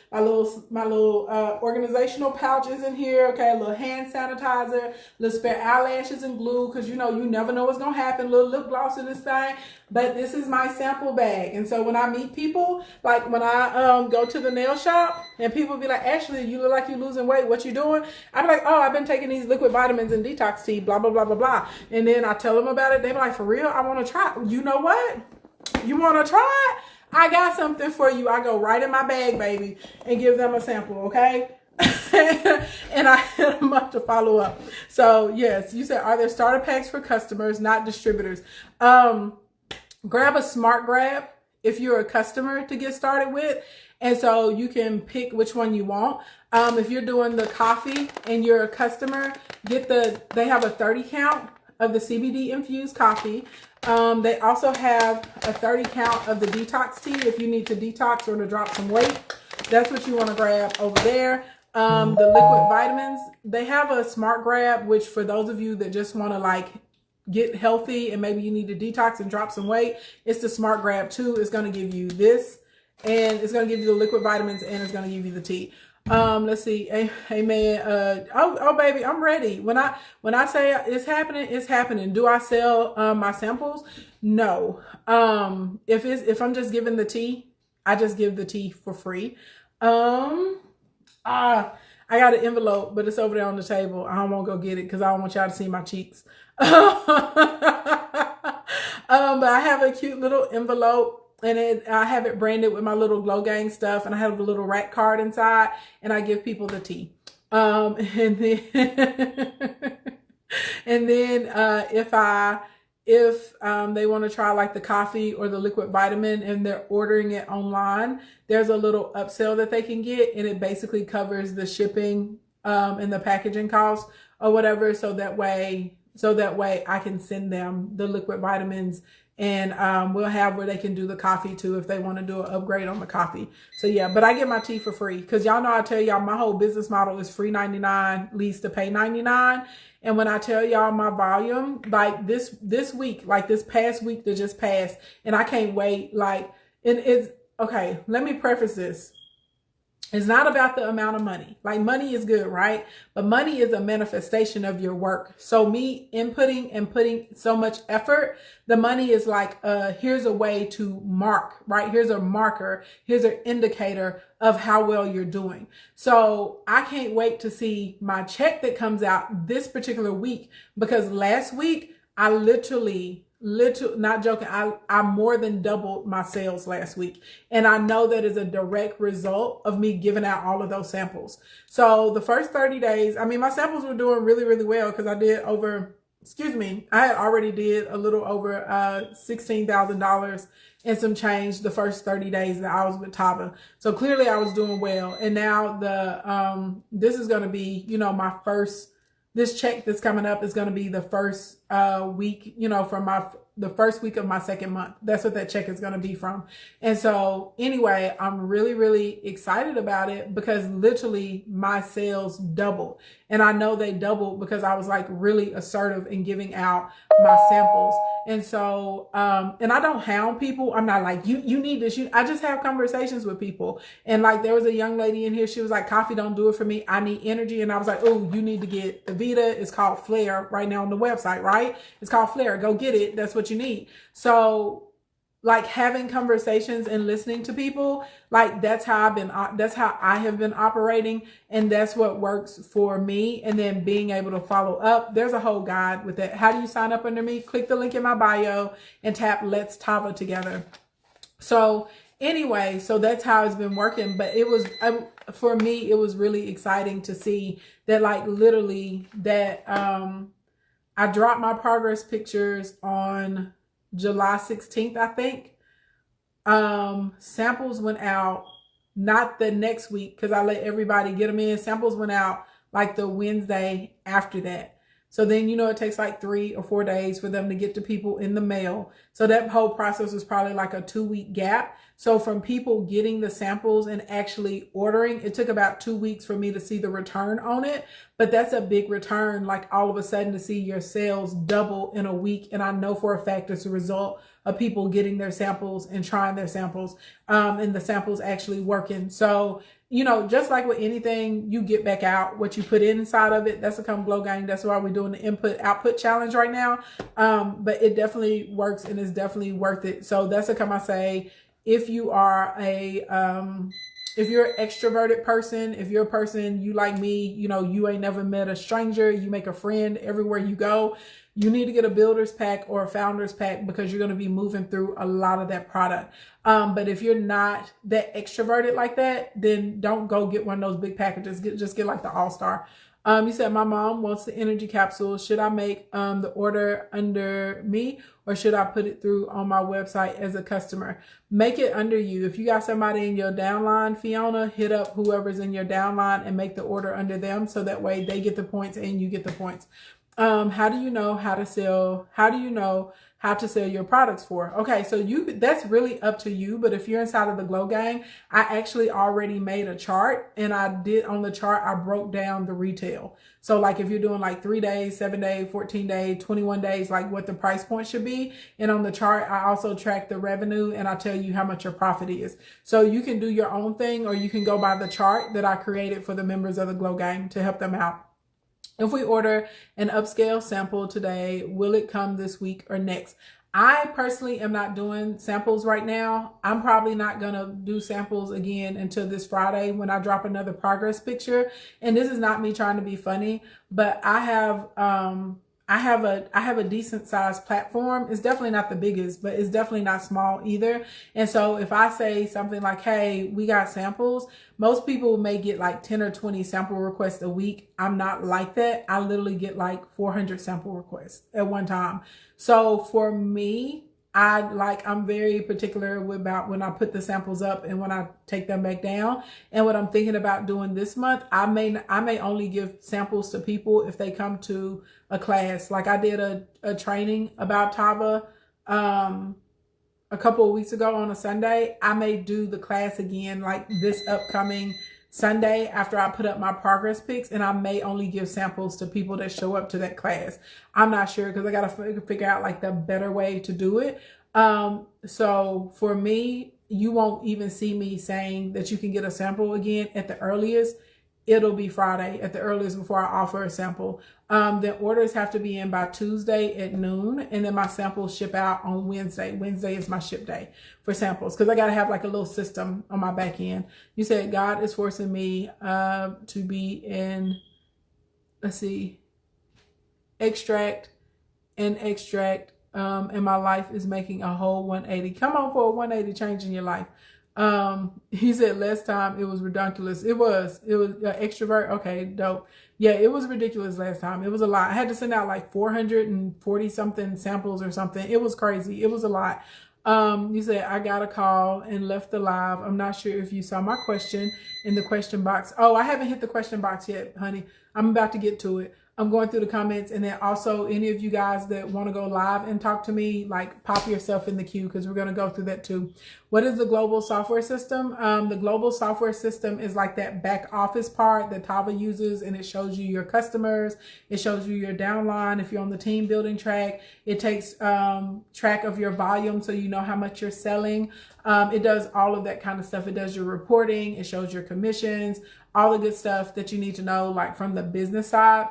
[SPEAKER 1] organizational pouch is in here, okay? A little hand sanitizer, little spare eyelashes and glue, because you know you never know what's gonna happen. Little lip gloss in this thing, but this is my sample bag. And so when I meet people, like when I go to the nail shop and people be like, Ashley, you look like you're losing weight. What you doing? I'm like, oh, I've been taking these liquid vitamins and detox tea, blah blah blah blah blah. And then I tell them about it. They be like, for real? I want to try. You know what? You want to try it? I got something for you. I go right in my bag, baby, and give them a sample, okay? And I hit them up to follow up. So, yes, you said, are there starter packs for customers, not distributors? Grab a smart grab if you're a customer to get started with. And so you can pick which one you want. If you're doing the coffee and you're a customer, they have a 30 count of the CBD infused coffee. They also have a 30 count of the detox tea if you need to detox or to drop some weight. That's what you want to grab over there. The liquid vitamins, they have a smart grab, which for those of you that just want to like get healthy and maybe you need to detox and drop some weight, it's the smart grab too. It's going to give you this, and it's going to give you the liquid vitamins, and it's going to give you the tea. Let's see. Amen. Oh, baby, I'm ready. When I say it's happening, it's happening. Do I sell, my samples? No. If I'm just giving the tea, I just give the tea for free. I got an envelope, but it's over there on the table. I don't want to go get it because I don't want y'all to see my cheeks. But I have a cute little envelope. And I have it branded with my little Glow Gang stuff, and I have a little rack card inside, and I give people the tea. And then if they want to try like the coffee or the liquid vitamin and they're ordering it online, there's a little upsell that they can get, and it basically covers the shipping and the packaging cost or whatever. So that way I can send them the liquid vitamins. And we'll have where they can do the coffee too if they want to do an upgrade on the coffee. So yeah, but I get my tea for free because y'all know I tell y'all my whole business model is free 99, leads to pay 99. And when I tell y'all my volume, like this week, like this past week that just passed, and I can't wait. Like, and it's okay. Let me preface this. It's not about the amount of money. Like, money is good, right? But money is a manifestation of your work. So me inputting and putting so much effort, the money is like, here's a way to mark, right? Here's a marker. Here's an indicator of how well you're doing. So I can't wait to see my check that comes out this particular week, because last week I literally, not joking, I more than doubled my sales last week. And I know that is a direct result of me giving out all of those samples. So the first 30 days, I mean, my samples were doing really, really well, because I did over, I had already did a little over $16,000 and some change the first 30 days that I was with Tava. So clearly I was doing well. And now this is going to be, my first, this check that's coming up is going to be the first week, from the first week of my second month. That's what that check is going to be from. And so anyway, I'm really, really excited about it, because literally my sales doubled. And I know they doubled because I was like really assertive in giving out my samples. And so, and I don't hound people. I'm not like, you need this. I just have conversations with people. And like, there was a young lady in here. She was like, coffee don't do it for me. I need energy. And I was like, oh, you need to get Avita. It's called Flare right now on the website, right? It's called Flare. Go get it. That's what you need. So like, having conversations and listening to people, like, that's how I have been operating. And that's what works for me. And then being able to follow up. There's a whole guide with that. How do you sign up under me? Click the link in my bio and tap Let's Tava Together. So anyway, so that's how it's been working. But it was, for me, it was really exciting to see that, like, literally that, I dropped my progress pictures on July 16th, I think. Samples went out, not the next week, because I let everybody get them in. Samples went out like the Wednesday after that. So then, it takes like 3 or 4 days for them to get to people in the mail. So that whole process was probably like a 2-week gap. So from people getting the samples and actually ordering, it took about 2 weeks for me to see the return on it. But that's a big return, like all of a sudden to see your sales double in a week. And I know for a fact it's a result of people getting their samples and trying their samples, and the samples actually working. So, just like with anything, you get back out what you put inside of it. That's the Come Glow Gang. That's why we're doing the input output challenge right now. But it definitely works and it's definitely worth it. So that's the come I say, if you are if you're an extroverted person, if you're a person, you like me, you ain't never met a stranger, you make a friend everywhere you go, you need to get a builder's pack or a founder's pack, because you're going to be moving through a lot of that product. But if you're not that extroverted like that, then don't go get one of those big packages. Just get like the All-Star. You said my mom wants the energy capsule. Should I make the order under me, or should I put it through on my website as a customer? Make it under you. If you got somebody in your downline, Fiona, hit up whoever's in your downline and make the order under them, so that way they get the points and you get the points. How do you know how to sell? How do you know how to sell your products for? Okay, so that's really up to you. But if you're inside of the Glow Gang, I actually already made a chart, and on the chart, I broke down the retail. So like, if you're doing like 3 days, 7 days, 14 days, 21 days, like what the price point should be. And on the chart, I also track the revenue, and I tell you how much your profit is. So you can do your own thing, or you can go by the chart that I created for the members of the Glow Gang to help them out. If we order an upscale sample today, will it come this week or next? I personally am not doing samples right now. I'm probably not going to do samples again until this Friday when I drop another progress picture. And this is not me trying to be funny, but I have a decent sized platform. It's definitely not the biggest, but it's definitely not small either. And so if I say something like, hey, we got samples, most people may get like 10 or 20 sample requests a week. I'm not like that. I literally get like 400 sample requests at one time. So for me, I'm very particular about when I put the samples up and when I take them back down. And what I'm thinking about doing this month, I may only give samples to people if they come to a class. Like, I did a training about Tava a couple of weeks ago on a Sunday. I may do the class again like this upcoming Sunday after I put up my progress pics, and I may only give samples to people that show up to that class. I'm not sure, because I got to figure out like the better way to do it. So for me, you won't even see me saying that you can get a sample again. At the earliest, it'll be Friday at the earliest before I offer a sample. The orders have to be in by Tuesday at noon, and then my samples ship out on Wednesday. Wednesday is my ship day for samples because I got to have like a little system on my back end. You said God is forcing me to be in, let's see, extract, and my life is making a whole 180. Come on for a 180 change in your life. He said last time it was ridiculous. It was extrovert. Okay, dope. Yeah, it was ridiculous last time. It was a lot. I had to send out like 440 something samples or something. It was crazy. It was a lot. You said I got a call and left the live. I'm not sure if you saw my question in the question box. Oh, I haven't hit the question box yet, honey. I'm about to get to it. I'm going through the comments, and then also any of you guys that want to go live and talk to me, like pop yourself in the queue because we're going to go through that too. What is the global software system? The global software system is like that back office part that Tava uses, and it shows you your customers. It shows you your downline. If you're on the team building track, it takes track of your volume so you know how much you're selling. It does all of that kind of stuff. It does your reporting. It shows your commissions, all the good stuff that you need to know, like from the business side.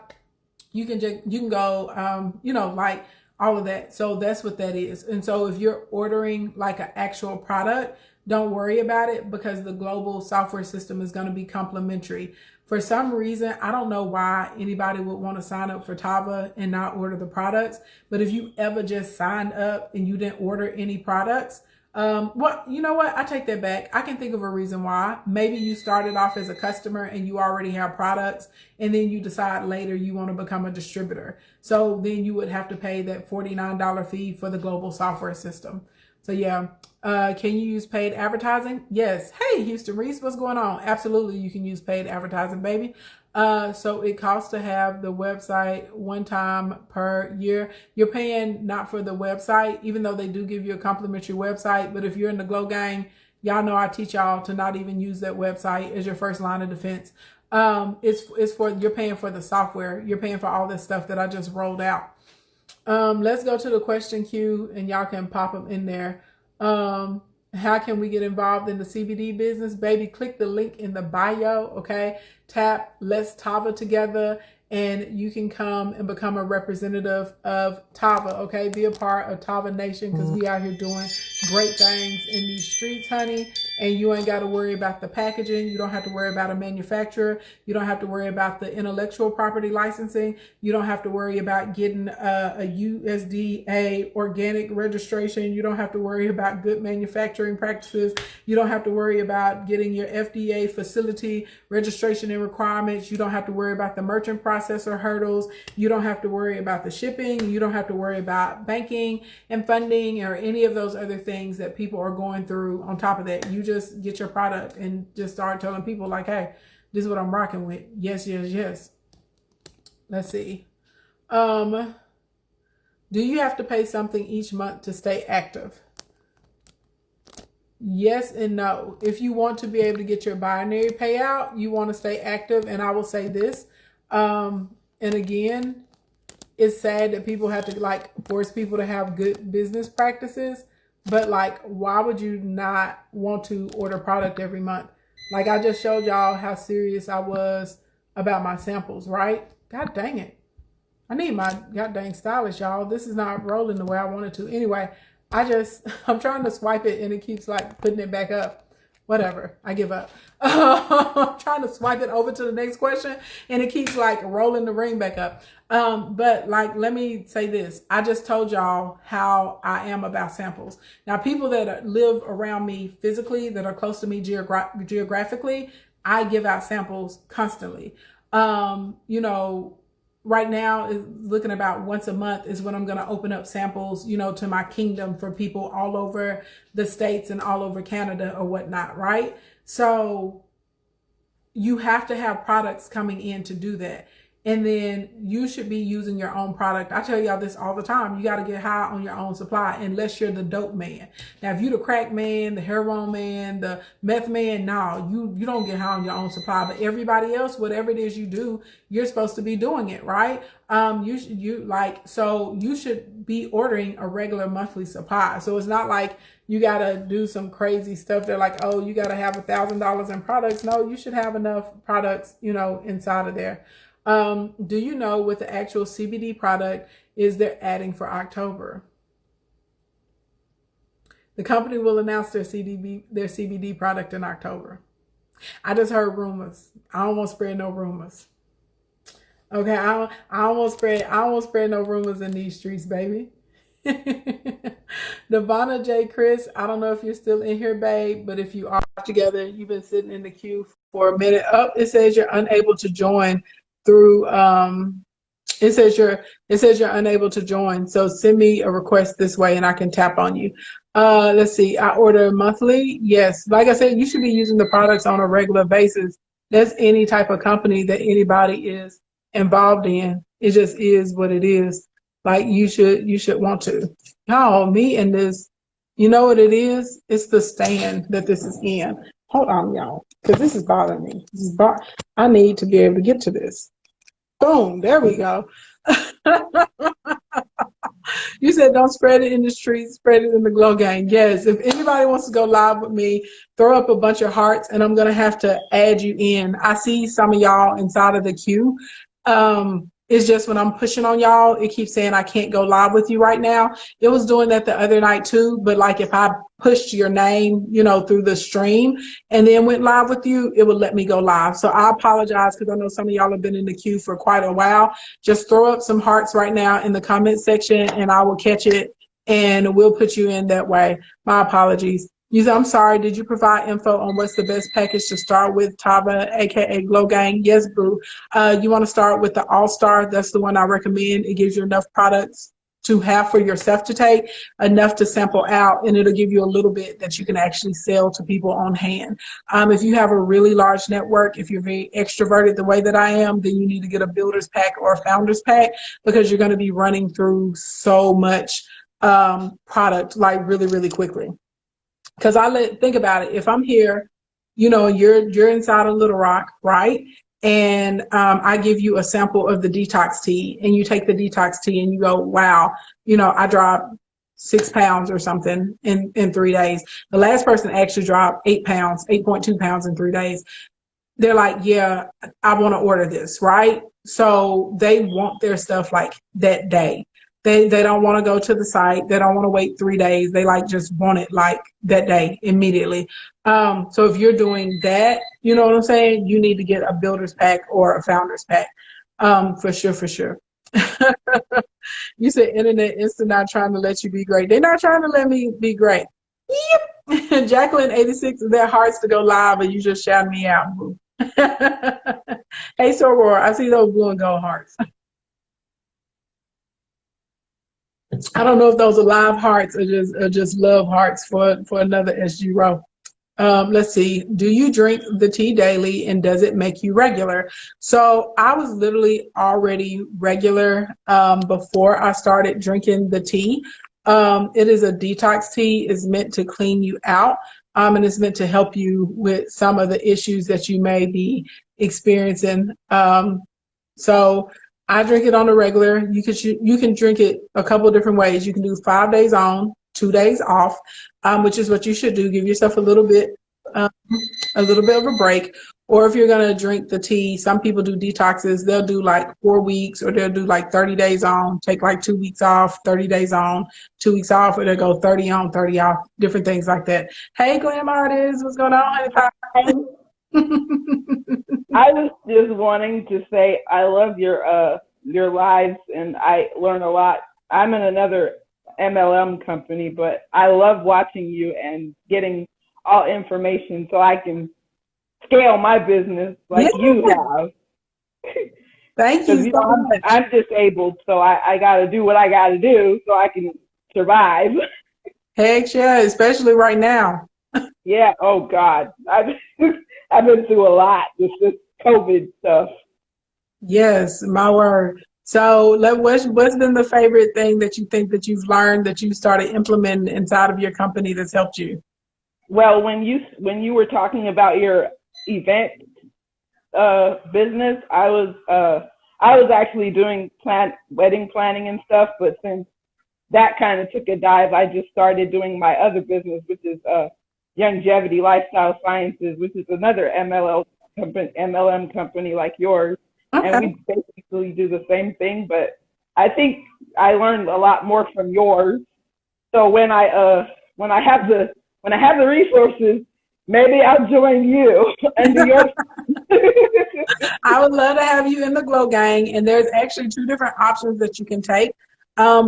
[SPEAKER 1] You can go, like all of that. So that's what that is. And so if you're ordering like an actual product, don't worry about it because the global software system is going to be complimentary. For some reason, I don't know why anybody would want to sign up for Tava and not order the products. But if you ever just signed up and you didn't order any products, you know what? I take that back. I can think of a reason why. Maybe you started off as a customer and you already have products, and then you decide later you want to become a distributor. So then you would have to pay that $49 fee for the global software system. So yeah, can you use paid advertising? Yes. Hey, Houston Reese, what's going on? Absolutely, you can use paid advertising, baby. So it costs to have the website one time per year. You're paying not for the website, even though they do give you a complimentary website. But if you're in the Glow Gang, y'all know I teach y'all to not even use that website as your first line of defense. It's for, you're paying for the software. You're paying for all this stuff that I just rolled out. Let's go to the question queue and y'all can pop them in there. How can we get involved in the CBD business? Baby, click the link in the bio, okay? Tap Let's Tava Together, and you can come and become a representative of Tava, okay? Be a part of Tava Nation because we out here doing great things in these streets, honey. And you ain't got to worry about the packaging. You don't have to worry about a manufacturer. You don't have to worry about the intellectual property licensing. You don't have to worry about getting a USDA organic registration. You don't have to worry about good manufacturing practices. You don't have to worry about getting your FDA facility registration and requirements. You don't have to worry about the merchant processor hurdles. You don't have to worry about the shipping. You don't have to worry about banking and funding or any of those other things that people are going through on top of that. You just get your product and just start telling people like, hey, this is what I'm rocking with. Yes, yes, yes. Let's see. Do you have to pay something each month to stay active? Yes and no. If you want to be able to get your binary payout, you want to stay active. And I will say this, and again, it's sad that people have to like force people to have good business practices. But like, why would you not want to order product every month? Like I just showed y'all how serious I was about my samples, right? God dang it. I need my god dang stylist, y'all. This is not rolling the way I wanted to. Anyway, I'm trying to swipe it and it keeps like putting it back up. Whatever, I give up. I'm trying to swipe it over to the next question and it keeps like rolling the ring back up. But like, let me say this. I just told y'all how I am about samples. Now, people that live around me physically, that are close to me geographically, I give out samples constantly. Right now is looking about once a month is when I'm going to open up samples, to my kingdom for people all over the States and all over Canada or whatnot. Right. So you have to have products coming in to do that. and then you should be using your own product. I tell y'all this all the time. You got to get high on your own supply unless you're the dope man. Now, if you're the crack man, the heroin man, the meth man, no, you don't get high on your own supply. But everybody else, whatever it is you do, you're supposed to be doing it, right? You should be ordering a regular monthly supply. So it's not like you got to do some crazy stuff. They're like, oh, you got to have $1,000 in products. No, you should have enough products, inside of there. Do you know what the actual CBD product is they're adding for October? The company will announce their CBD product in October. I just heard rumors. I don't want to spread no rumors. Okay, I won't spread no rumors in these streets, baby. Devonna J. Chris, I don't know if you're still in here, babe, but if you are together, you've been sitting in the queue for a minute. Oh, it says you're unable to join through it says you're unable to join. So send me a request this way and I can tap on you. Let's see. I order monthly. Yes. Like I said, you should be using the products on a regular basis. That's any type of company that anybody is involved in. It just is what it is. Like you should want to. Oh, me and this, you know what it is? It's the stand that this is in. Hold on, y'all, because this is bothering me. I need to be able to get to this. Boom, there we go. You said don't spread it in the streets, spread it in the Glow Gang. Yes, if anybody wants to go live with me, throw up a bunch of hearts and I'm going to have to add you in. I see some of y'all inside of the queue. It's just when I'm pushing on y'all, it keeps saying I can't go live with you right now. It was doing that the other night too, but like if I pushed your name, through the stream and then went live with you, it would let me go live. So I apologize because I know some of y'all have been in the queue for quite a while. Just throw up some hearts right now in the comment section and I will catch it and we'll put you in that way. My apologies. You said, I'm sorry, did you provide info on what's the best package to start with, Tava, aka Glow Gang? Yes, boo. You want to start with the All-Star. That's the one I recommend. It gives you enough products to have for yourself to take, enough to sample out, and it'll give you a little bit that you can actually sell to people on hand. If you have a really large network, if you're very extroverted the way that I am, then you need to get a builder's pack or a founder's pack because you're going to be running through so much product like really, really quickly. Because think about it. If I'm here, you're inside of Little Rock, right? And I give you a sample of the detox tea and you take the detox tea and you go, wow, I dropped 6 pounds or something in 3 days. The last person actually dropped 8 pounds, 8.2 pounds in 3 days. They're like, yeah, I want to order this, right? So they want their stuff like that day. They don't want to go to the site. They don't want to wait 3 days. They just want it like that day immediately. So if you're doing that, you know what I'm saying? You need to get a builder's pack or a founder's pack. For sure. You said Internet Instant not trying to let you be great. They're not trying to let me be great. Yep. Jacqueline 86, their hearts to go live and you just shouting me out. Hey, Soror, I see those blue and gold hearts. I don't know if those are live hearts or just love hearts for another SG row. Let's see. Do you drink the tea daily and does it make you regular? So I was literally already regular before I started drinking the tea. It is a detox tea. It's meant to clean you out. And it's meant to help you with some of the issues that you may be experiencing. So I drink it on a regular. You can drink it a couple of different ways. You can do 5 days on, 2 days off, which is what you should do. Give yourself a little bit of a break. Or if you're going to drink the tea, some people do detoxes. They'll do like 4 weeks, or they'll do like 30 days on, take like 2 weeks off, 30 days on, 2 weeks off, or they'll go 30 on, 30 off, different things like that. Hey, Glam Artist, what's going on?
[SPEAKER 2] I was just wanting to say I love your lives and I learn a lot. I'm in another MLM company, but I love watching you and getting all information so I can scale my business like you have.
[SPEAKER 1] Thank you so much.
[SPEAKER 2] I'm disabled, so I got to do what I got to do so I can survive.
[SPEAKER 1] Heck yeah, especially right now.
[SPEAKER 2] Yeah. Oh God, I've been through a lot with this COVID stuff.
[SPEAKER 1] Yes, my word. So, what's been the favorite thing that you think that you've learned that you started implementing inside of your company that's helped you?
[SPEAKER 2] Well, when you were talking about your event business, I was actually doing wedding planning and stuff, but since that kind of took a dive, I just started doing my other business, which is Longevity Lifestyle Sciences, which is another MLM company like yours, and
[SPEAKER 1] Okay.
[SPEAKER 2] we basically do the same thing. But I think I learned a lot more from yours. So when I have the resources, maybe I'll join you and do your.
[SPEAKER 1] I would love to have you in the Glow Gang, and there's actually two different options that you can take.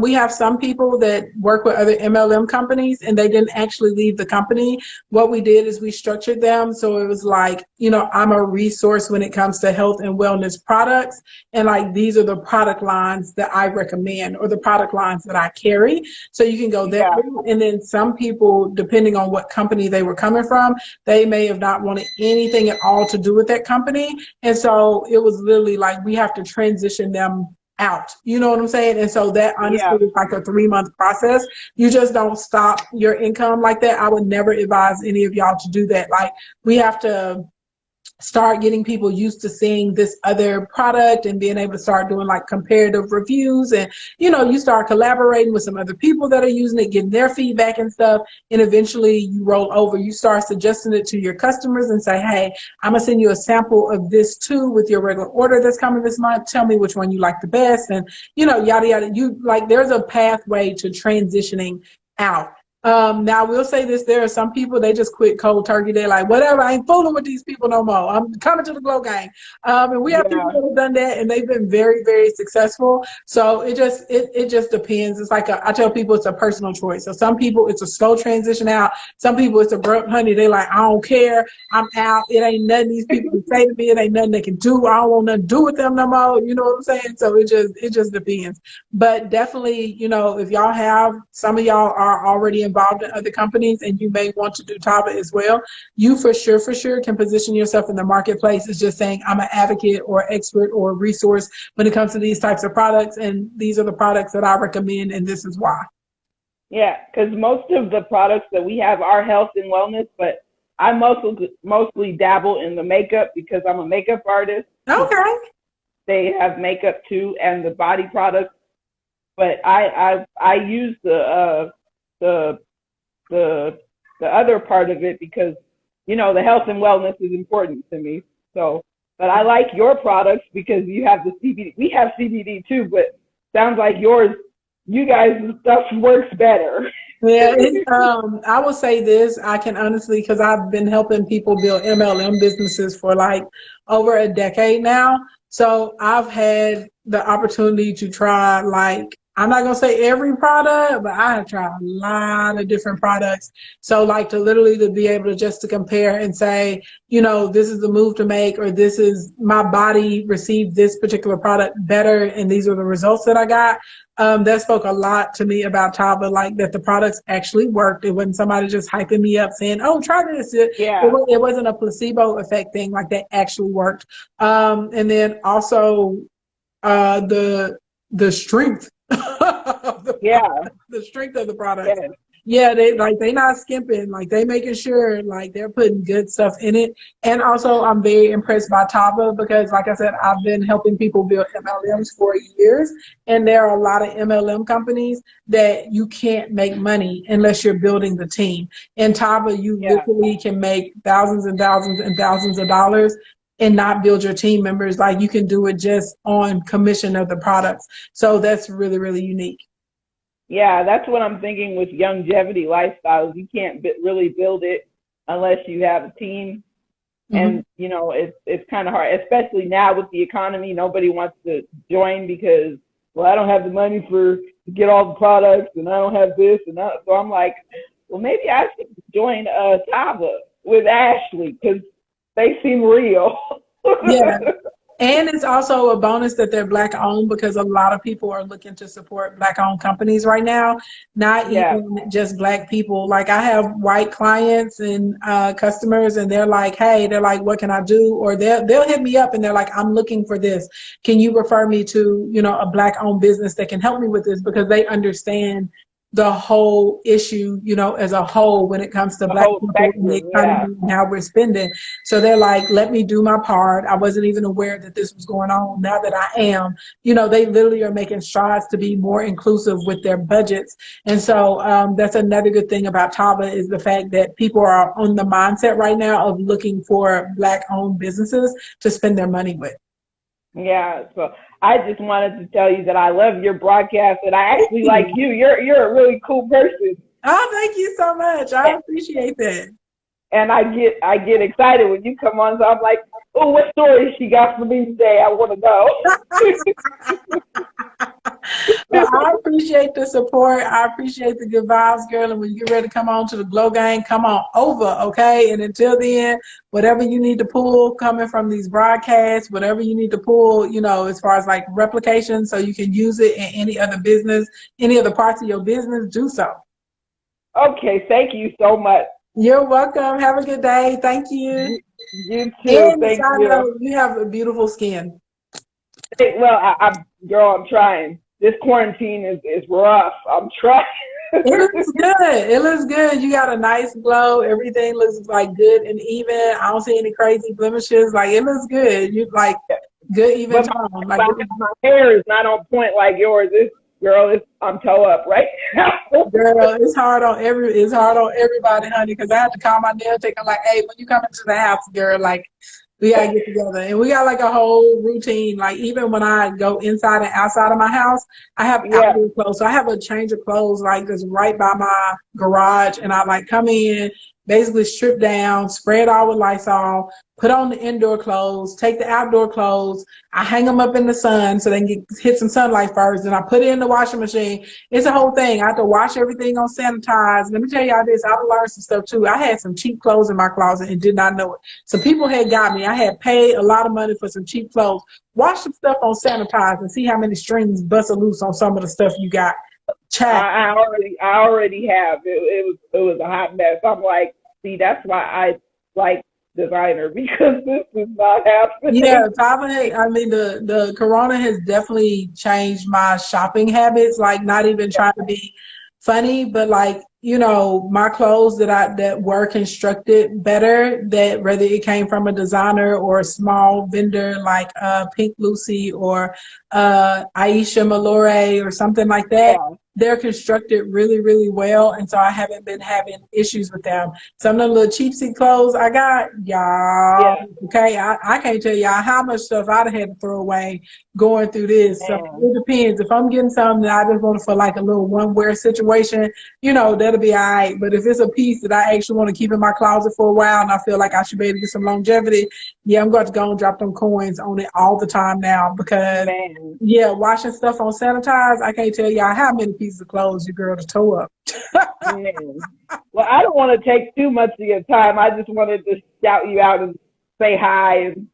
[SPEAKER 1] We have some people that work with other MLM companies and they didn't actually leave the company. What we did is we structured them so it was like, I'm a resource when it comes to health and wellness products. And like these are the product lines that I recommend or the product lines that I carry. So you can go there.
[SPEAKER 2] Yeah,
[SPEAKER 1] And then some people, depending on what company they were coming from, they may have not wanted anything at all to do with that company. And so it was literally like we have to transition them out. You know what I'm saying? And so that honestly
[SPEAKER 2] yeah,
[SPEAKER 1] is like a 3 month process. You just don't stop your income like that. I would never advise any of y'all to do that. Like we have to start getting people used to seeing this other product and being able to start doing like comparative reviews, and you start collaborating with some other people that are using it, getting their feedback and stuff, and eventually you roll over, you start suggesting it to your customers and say, hey, I'm gonna send you a sample of this too with your regular order that's coming this month, tell me which one you like the best, and yada yada. You like there's a pathway to transitioning out. Now we'll say this, there are some people, they just quit cold turkey. They're like, whatever, I ain't fooling with these people no more. I'm coming to the Glow Gang. And we have people
[SPEAKER 2] yeah,
[SPEAKER 1] that have done that and they've been very, very successful. So it just depends. It's like I tell people it's a personal choice. So some people it's a slow transition out. Some people it's abrupt, honey. They like, I don't care. I'm out. It ain't nothing these people can say to me. It ain't nothing they can do. I don't want nothing to do with them no more. You know what I'm saying? So it just depends. But definitely, if y'all have, some of y'all are already involved in other companies and you may want to do Tava as well, you for sure can position yourself in the marketplace as just saying, I'm an advocate or expert or resource when it comes to these types of products. And these are the products that I recommend. And this is why.
[SPEAKER 2] yeah. Because most of the products that we have are health and wellness, but I mostly dabble in the makeup because I'm a makeup artist.
[SPEAKER 1] Okay.
[SPEAKER 2] They have makeup too and the body products, but I use the the the other part of it because the health and wellness is important to me. So, but I like your products because you have the CBD. We have CBD too, but sounds like you guys' stuff works better.
[SPEAKER 1] Yeah, I will say this. I can honestly, because I've been helping people build MLM businesses for like over a decade now. So I've had the opportunity to try, like, I'm not gonna say every product, but I have tried a lot of different products. So like to literally to be able to just to compare and say, this is the move to make, or this is my body received this particular product better, and these are the results that I got. That spoke a lot to me about Tava, like that the products actually worked. It wasn't somebody just hyping me up saying, oh, try this.
[SPEAKER 2] Yeah,
[SPEAKER 1] It wasn't a placebo effect thing, like that actually worked. And then also the strength of the
[SPEAKER 2] yeah,
[SPEAKER 1] product, the strength of the products.
[SPEAKER 2] yeah,
[SPEAKER 1] Yeah, they not skimping, like they making sure like they're putting good stuff in it. And also I'm very impressed by Tava because like I said, I've been helping people build MLMs for years, and there are a lot of MLM companies that you can't make money unless you're building the team. In Tava, you
[SPEAKER 2] yeah.
[SPEAKER 1] literally can make thousands and thousands and thousands of dollars and not build your team members. Like you can do it just on commission of the products. So that's really, really unique.
[SPEAKER 2] Yeah, that's what I'm thinking with longevity lifestyles. You can't really build it unless you have a team.
[SPEAKER 1] Mm-hmm.
[SPEAKER 2] And it's kind of hard, especially now with the economy. Nobody wants to join because, well, I don't have the money to get all the products, and I don't have this and that. So I'm like, well, maybe I should join Tava with Ashley because they seem real.
[SPEAKER 1] Yeah. And it's also a bonus that they're Black owned because a lot of people are looking to support Black owned companies right now, not
[SPEAKER 2] Yeah.
[SPEAKER 1] even just Black people. Like I have white clients and customers, and they're like, hey, they're like, what can I do? Or they'll hit me up and they're like, I'm looking for this. Can you refer me to, you know, a Black owned business that can help me with this? Because they understand the whole issue, you know, as a whole when it comes to
[SPEAKER 2] The
[SPEAKER 1] Black
[SPEAKER 2] whole
[SPEAKER 1] people and the
[SPEAKER 2] spectrum. Yeah.
[SPEAKER 1] economy and how we're spending. So they're like, let me do my part. I wasn't even aware that this was going on. Now that I am, you know, they literally are making strides to be more inclusive with their budgets. And so that's another good thing about Tava is the fact that people are on the mindset right now of looking for Black owned businesses to spend their money with.
[SPEAKER 2] Yeah, so I just wanted to tell you that I love your broadcast and I actually like you. You're a really cool person.
[SPEAKER 1] Oh, thank you so much. I appreciate that.
[SPEAKER 2] And I get excited when you come on. So I'm like, oh, what story she got for me today? I want to know.
[SPEAKER 1] Well, I appreciate the support. I appreciate the good vibes, girl. And when you get ready to come on to the Glow Gang, come on over, okay? And until then, whatever you need to pull coming from these broadcasts, whatever you need to pull, you know, as far as like replication, so you can use it in any other business, any other parts of your business, do so.
[SPEAKER 2] Okay, thank you so much.
[SPEAKER 1] You're welcome. Have a good day. Thank you.
[SPEAKER 2] You too.
[SPEAKER 1] And
[SPEAKER 2] Thank
[SPEAKER 1] side
[SPEAKER 2] you.
[SPEAKER 1] note, you have a beautiful skin.
[SPEAKER 2] Well, I'm trying. This quarantine is rough. I'm trying.
[SPEAKER 1] It looks good. It looks good. You got a nice glow. Everything looks like good and even. I don't see any crazy blemishes. Like it looks good. You like good even
[SPEAKER 2] But
[SPEAKER 1] tone. Like
[SPEAKER 2] my hair is not on point like yours. I'm toe up right now.
[SPEAKER 1] girl, it's hard on everybody, honey. Because I have to call my nail tech. I'm like, hey, when you come into the house, girl, like we gotta get together. And we got like a whole routine. Like even when I go inside and outside of my house, I have outdoor clothes. So I have a change of clothes like that's right by my garage. And I like come in, basically strip down, spray it all with Lysol, put on the indoor clothes, take the outdoor clothes. I hang them up in the sun so they can hit some sunlight first. Then I put it in the washing machine. It's a whole thing. I have to wash everything on sanitize. Let me tell y'all this. I've learned some stuff too. I had some cheap clothes in my closet and did not know it. So people had got me. I had paid a lot of money for some cheap clothes. Wash some stuff on sanitize and see how many strings busted loose on some of the stuff you got. Chat.
[SPEAKER 2] I already have. It was a hot mess. I'm like, see, that's why I like designer because this is not happening.
[SPEAKER 1] Yeah, Tava, I mean, the corona has definitely changed my shopping habits. Like, not even trying to be funny, but like, you know, my clothes that were constructed better, that whether it came from a designer or a small vendor like Pink Lucy or Aisha Malore or something like that.
[SPEAKER 2] Yeah.
[SPEAKER 1] They're constructed really, really well, and so I haven't been having issues with them. Some of the little cheapsy clothes I got, y'all, okay, I can't tell y'all how much stuff I'd have had to throw away going through this. So it depends. If I'm getting something that I just want for like a little one-wear situation, you know, that'll be all right. But if it's a piece that I actually want to keep in my closet for a while and I feel like I should be able to get some longevity, yeah, I'm going to go and drop them coins on it all the time now because, yeah, washing stuff on sanitize, I can't tell y'all how many pieces of clothes your girl to toe up.
[SPEAKER 2] Well, I don't want to take too much of your time. I just wanted to shout you out and say hi and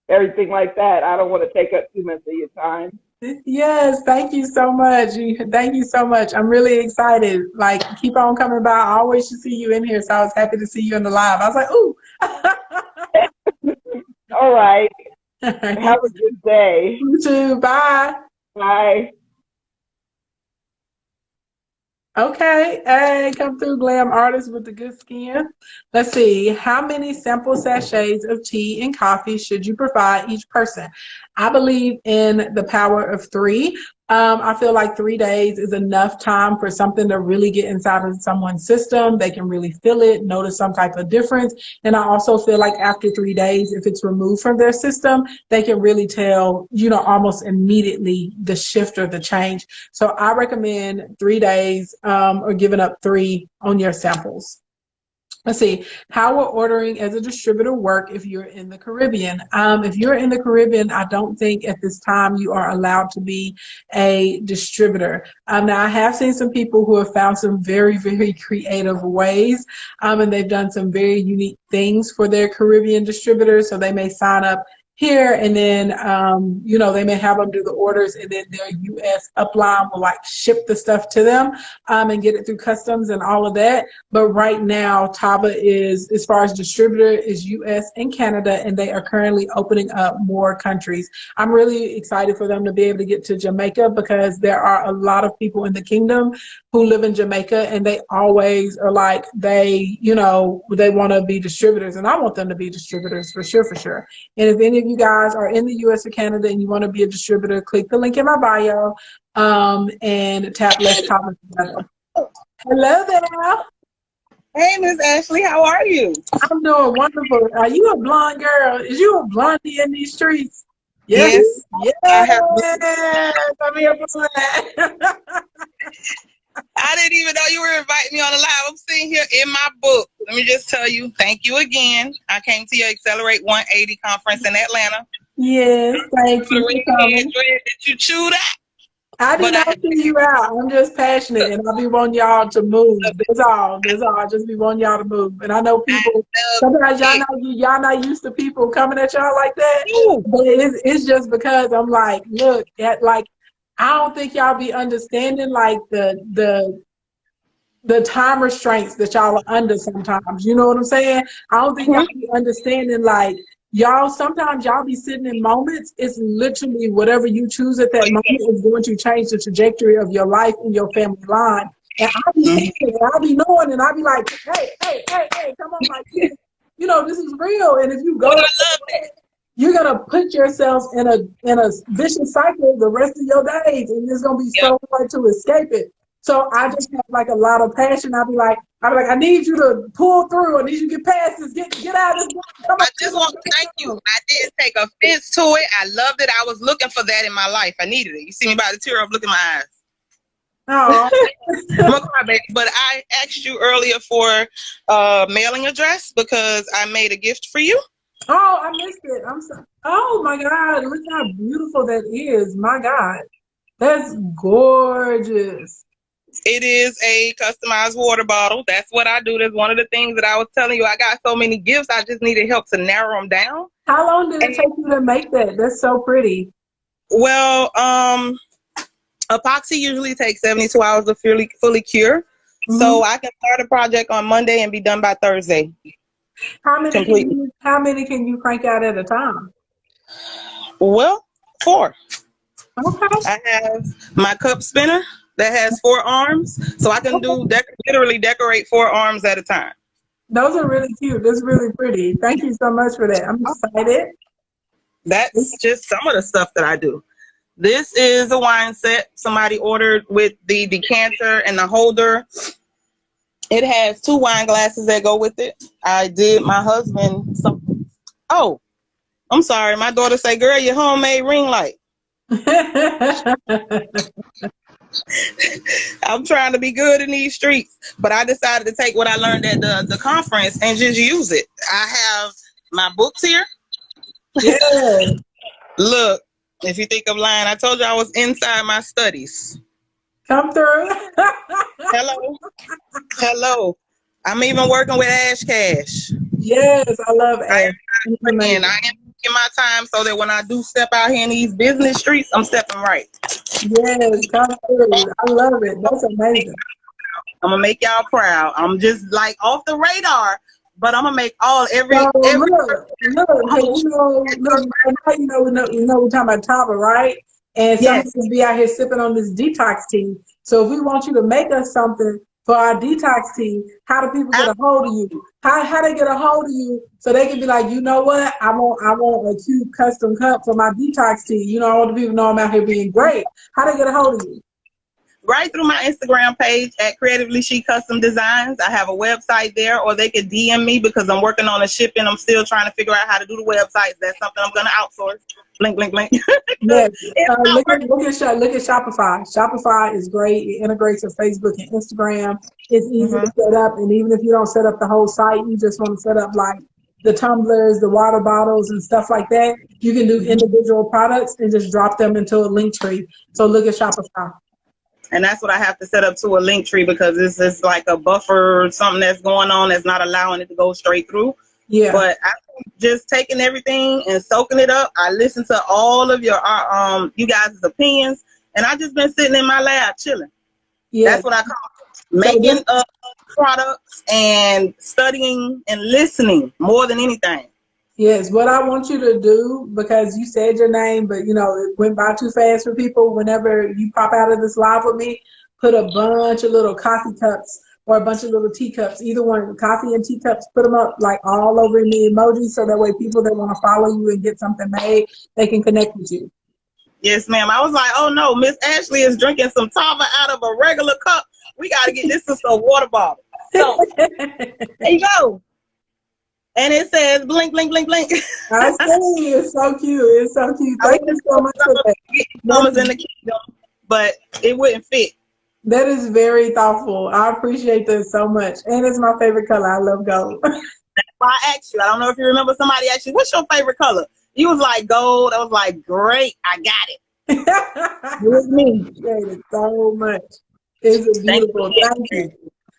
[SPEAKER 2] everything like that. I don't want to take up too much of your time.
[SPEAKER 1] Yes, thank you so much. Thank you so much. I'm really excited. Like, keep on coming by. I always should see you in here, so I was happy to see you in the live. I was like, ooh.
[SPEAKER 2] All right. Have a good day.
[SPEAKER 1] You too. Bye.
[SPEAKER 2] Bye.
[SPEAKER 1] Okay, hey, come through, glam artist with the good skin. Let's see, how many sample sachets of tea and coffee should you provide each person? I believe in the power of 3. I feel like 3 days is enough time for something to really get inside of someone's system. They can really feel it, notice some type of difference. And I also feel like after 3 days, if it's removed from their system, they can really tell, you know, almost immediately the shift or the change. So I recommend 3 days or giving up 3 on your samples. Let's see, how will ordering as a distributor work if you're in the Caribbean? If you're in the Caribbean, I don't think at this time you are allowed to be a distributor. Now, I have seen some people who have found some very, very creative ways, and they've done some very unique things for their Caribbean distributors. So they may sign up here, and then they may have them do the orders, and then their US upline will like ship the stuff to them and get it through customs and all of that. But right now, Tava is, as far as distributor, is US and Canada, and they are currently opening up more countries. I'm really excited for them to be able to get to Jamaica, because there are a lot of people in the kingdom who live in Jamaica, and they always are like, they want to be distributors, and I want them to be distributors for sure, for sure. And if any of you guys are in the US or Canada and you want to be a distributor, click the link in my bio and tap Let's Talk Together. Hello there.
[SPEAKER 3] Hey, Miss Ashley, how are you?
[SPEAKER 1] I'm doing wonderful. Are you a blonde girl? Is you a blondie in these streets?
[SPEAKER 3] Yes.
[SPEAKER 1] Yes.
[SPEAKER 3] I have.
[SPEAKER 1] I'm here for that.
[SPEAKER 3] I didn't even know you were inviting me on the live. I'm sitting here in my book. Let me just tell you, thank you again. I came to your Accelerate 180 conference in Atlanta.
[SPEAKER 1] Yes, thank you for coming.
[SPEAKER 3] Did you chew that?
[SPEAKER 1] I did not see you out. I'm just passionate, and I be wanting y'all to move. That's all. I just be wanting y'all to move. And I know people, sometimes y'all not used to people coming at y'all like that. But it's just because I'm like, look, I don't think y'all be understanding like the time restraints that y'all are under sometimes. You know what I'm saying? I don't think y'all be understanding like, y'all, sometimes y'all be sitting in moments. It's literally whatever you choose at that moment is going to change the trajectory of your life and your family line. And I'll be thinking, and I'll be knowing, and I'll be like, hey, come on, like, this is real. And if you go, you're gonna put yourself in a vicious cycle the rest of your days, and it's gonna be so hard to escape it. So I just have like a lot of passion. I'll be like, I need you to pull through. I need you to get past this. Get out of this.
[SPEAKER 3] I just want to thank you. I didn't take offense to it. I loved it. I was looking for that in my life. I needed it. You see me by the tear up. Look in my eyes.
[SPEAKER 1] Oh.
[SPEAKER 3] I'm a crybaby. But I asked you earlier for mailing address because I made a gift for you.
[SPEAKER 1] Oh, I missed it. I'm sorry. Oh my God! Look how beautiful that is. My God, that's gorgeous.
[SPEAKER 3] It is a customized water bottle. That's what I do. That's one of the things that I was telling you. I got so many gifts. I just needed help to narrow them down.
[SPEAKER 1] How long did it take you to make that? That's so pretty.
[SPEAKER 3] Well, epoxy usually takes 72 hours to fully cure. So I can start a project on Monday and be done by Thursday.
[SPEAKER 1] How many can you crank out at a time?
[SPEAKER 3] Well, 4.
[SPEAKER 1] Okay.
[SPEAKER 3] I have my cup spinner that has 4 arms, so I can literally decorate 4 arms at a time.
[SPEAKER 1] Those are really cute. That's really pretty. Thank you so much for that. I'm excited.
[SPEAKER 3] That's just some of the stuff that I do. This is a wine set somebody ordered with the decanter and the holder. It has 2 wine glasses that go with it. I did my husband some. Oh, I'm sorry. My daughter say, "Girl, your homemade ring light." I'm trying to be good in these streets, but I decided to take what I learned at the conference and just use it. I have my books here.
[SPEAKER 1] Yeah.
[SPEAKER 3] Look, if you think I'm lying, I told you I was inside my studies.
[SPEAKER 1] Come through.
[SPEAKER 3] Hello. I'm even working with Ash Cash.
[SPEAKER 1] Yes, I love Ash.
[SPEAKER 3] I am taking my time so that when I do step out here in these business streets, I'm stepping right.
[SPEAKER 1] Yes, come through. I love it. That's amazing.
[SPEAKER 3] I'm gonna make y'all proud. I'm just like off the radar, but I'm gonna make every.
[SPEAKER 1] Look, hey, now we're talking about Tava, right? And some of us be out here sipping on this detox tea. So if we want you to make us something for our detox tea, how do people get a hold of you? How they get a hold of you so they can be like, you know what? I want a cute custom cup for my detox tea. I want the people to know I'm out here being great. How they get a hold of you?
[SPEAKER 3] Right through my Instagram page at Creatively She Custom Designs. I have a website there, or they could DM me because I'm working on the shipping. I'm still trying to figure out how to do the websites. That's something I'm going to outsource. Blink, blink, blink.
[SPEAKER 1] Yes. Look at Shopify. Shopify is great. It integrates with Facebook and Instagram. It's easy to set up. And even if you don't set up the whole site, you just want to set up like the tumblers, the water bottles, and stuff like that. You can do individual products and just drop them into a link tree. So look at Shopify.
[SPEAKER 3] And that's what I have to set up to a link tree because this is like a buffer or something that's going on that's not allowing it to go straight through.
[SPEAKER 1] Yeah.
[SPEAKER 3] But just taking everything and soaking it up. I listened to all of your you guys' opinions, and I just been sitting in my lab chilling.
[SPEAKER 1] Yes.
[SPEAKER 3] That's what I call it. Making products and studying and listening more than anything.
[SPEAKER 1] Yes, what I want you to do, because you said your name, but you know, it went by too fast for people. Whenever you pop out of this live with me, put a bunch of little coffee cups or a bunch of little teacups, either one, coffee and teacups, put them up like all over in the emoji, so that way people that want to follow you and get something made, they can connect with you.
[SPEAKER 3] Yes, ma'am. I was like, oh no, Miss Ashley is drinking some Tava out of a regular cup. We got to get this sister a water bottle. So there you go. And it says blink, blink, blink, blink.
[SPEAKER 1] I see. It's so cute. It's so cute. Thank you so much for that.
[SPEAKER 3] Mama's in the kingdom, but it wouldn't fit.
[SPEAKER 1] That is very thoughtful. I appreciate that so much. And it's my favorite color. I love gold.
[SPEAKER 3] That's why I asked you. I don't know if you remember, somebody asked you, what's your favorite color? You was like gold. I was like, great, I got it. It was me.
[SPEAKER 1] Appreciate it so much. It's beautiful. Thank you.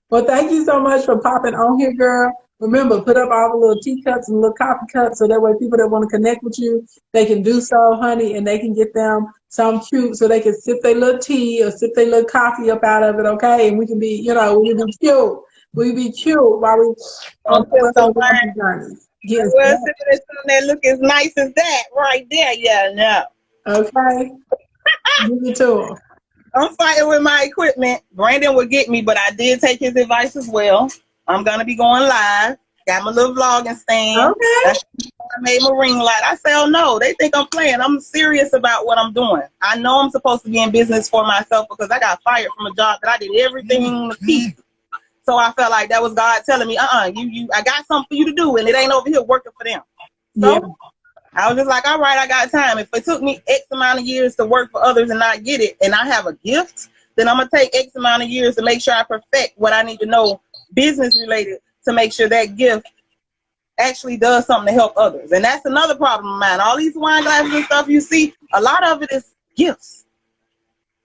[SPEAKER 1] Well, thank you so much for popping on here, girl. Remember, put up all the little teacups and little coffee cups so that way people that want to connect with you, they can do so, honey, and they can get them some cute so they can sip their little tea or sip their little coffee up out of it, okay? And we can be, you know, we be cute. We be cute while we on the journey. Yes.
[SPEAKER 3] Well, sipping that look as nice as that right there. Yeah, no.
[SPEAKER 1] Okay. Give it to them.
[SPEAKER 3] I'm fighting with my equipment. Brandon would get me, but I did take his advice as well. I'm going to be going live. Got my little vlogging stand.
[SPEAKER 1] Okay.
[SPEAKER 3] I made my ring light. I say, oh, no, they think I'm playing. I'm serious about what I'm doing. I know I'm supposed to be in business for myself because I got fired from a job that I did everything to piece. So I felt like that was God telling me, I got something for you to do, and it ain't over here working for them. So yeah. I was just like, all right, I got time. If it took me X amount of years to work for others and not get it, and I have a gift, then I'm going to take X amount of years to make sure I perfect what I need to know business related to make sure that gift actually does something to help others. And that's another problem of mine. All these wine glasses and stuff you see, a lot of it is gifts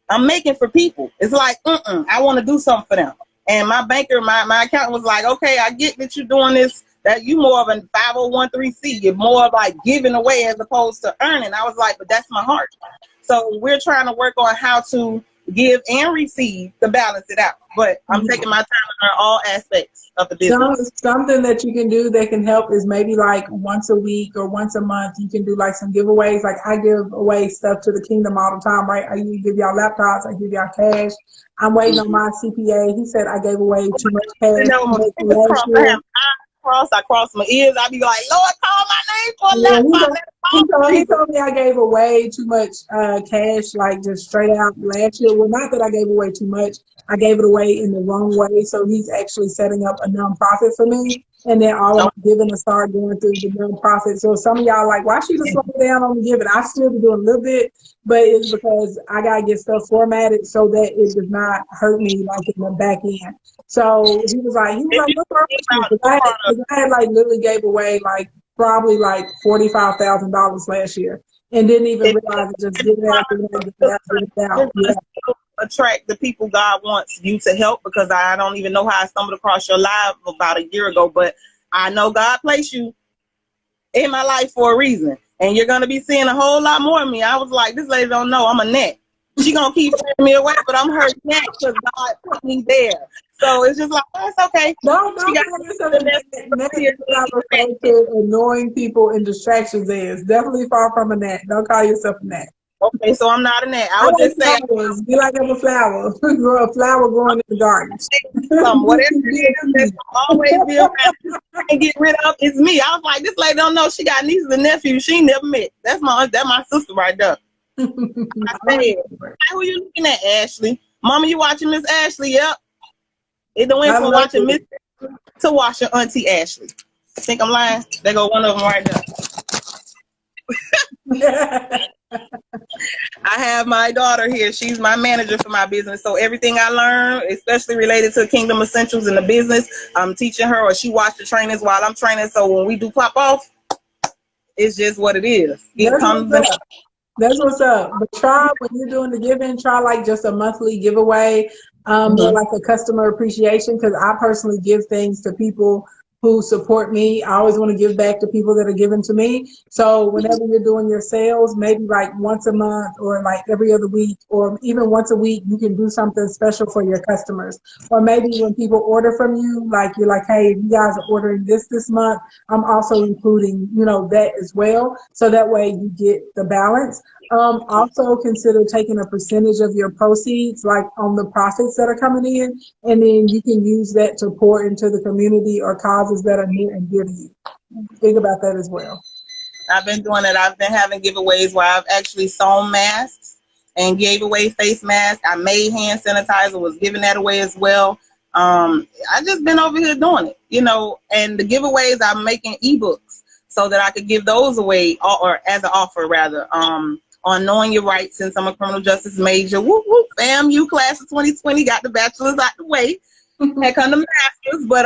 [SPEAKER 3] I'm making for people. It's like, I want to do something for them. And my banker, my accountant was like, okay, I get that you're doing this, that you more of a 501(c)(3). You're more of like giving away as opposed to earning. I was like, but that's my heart. So we're trying to work on how to give and receive to balance it out. But I'm taking my time to learn all aspects of the business.
[SPEAKER 1] Something that you can do that can help is maybe like once a week or once a month, you can do like some giveaways. Like I give away stuff to the kingdom all the time, right? I usually give y'all laptops, I give y'all cash. I'm waiting on my CPA. He said I gave away too much cash.
[SPEAKER 3] I cross my ears. I be like, Lord, call my name for a laptop.
[SPEAKER 1] He told me I gave away too much cash, like just straight out last year. Well, not that I gave away too much. I gave it away in the wrong way. So he's actually setting up a nonprofit for me. And then all of my giving to start going through the nonprofit. So some of y'all like, why she just slow down on the giving? I still be doing a little bit, but it's because I got to get stuff formatted so that it does not hurt me like in the back end. So he was like, what's wrong with you? I had like literally gave away like probably like $45,000 last year and didn't even realize it, just give it out. Yeah.
[SPEAKER 3] Attract the people God wants you to help, because I don't even know how I stumbled across your live about a year ago, but I know God placed you in my life for a reason, and you're going to be seeing a whole lot more of me. I was like, this lady don't know I'm a net. She going to keep turning me away, but I'm her net because God put me there. So it's just like, oh, it's okay.
[SPEAKER 1] Don't call yourself a net. I refer to annoying people and distractions is. Definitely far from a net. Don't call yourself a net.
[SPEAKER 3] Okay, so I'm not a net. I would just say,
[SPEAKER 1] be like I'm a flower. Grow a flower growing in the garden.
[SPEAKER 3] Whatever it is, that's always be around and get rid of is me. I was like, this lady don't know she got nieces and nephews she never met. That's my sister right there. I said, who you looking at, Ashley? Mama, you watching Miss Ashley? Yep. It done went from watching Miss to watching Auntie Ashley. I think I'm lying. There go one of them right there. I have my daughter here. She's my manager for my business. So everything I learn, especially related to Kingdom Essentials in the business, I'm teaching her, or she watch the trainings while I'm training. So when we do pop off, it's just what it is.
[SPEAKER 1] That's what's up. But try, when you're doing the giving, try like just a monthly giveaway, or like a customer appreciation, because I personally give things to people who support me. I always want to give back to people that are giving to me. So whenever you're doing your sales, maybe like once a month or like every other week or even once a week, you can do something special for your customers. Or maybe when people order from you, like you're like, hey, if you guys are ordering this month, I'm also including, that as well. So that way you get the balance. Also consider taking a percentage of your proceeds, like on the profits that are coming in, and then you can use that to pour into the community or causes that are near and dear to you. Think about that as well.
[SPEAKER 3] I've been doing it. I've been having giveaways where I've actually sewn masks and gave away face masks. I made hand sanitizer, was giving that away as well. I just been over here doing it, and the giveaways, I'm making ebooks so that I could give those away or as an offer rather, on knowing your rights since I'm a criminal justice major. Whoop, whoop, FAMU class of 2020, got the bachelor's out the way. Heck on the masters. But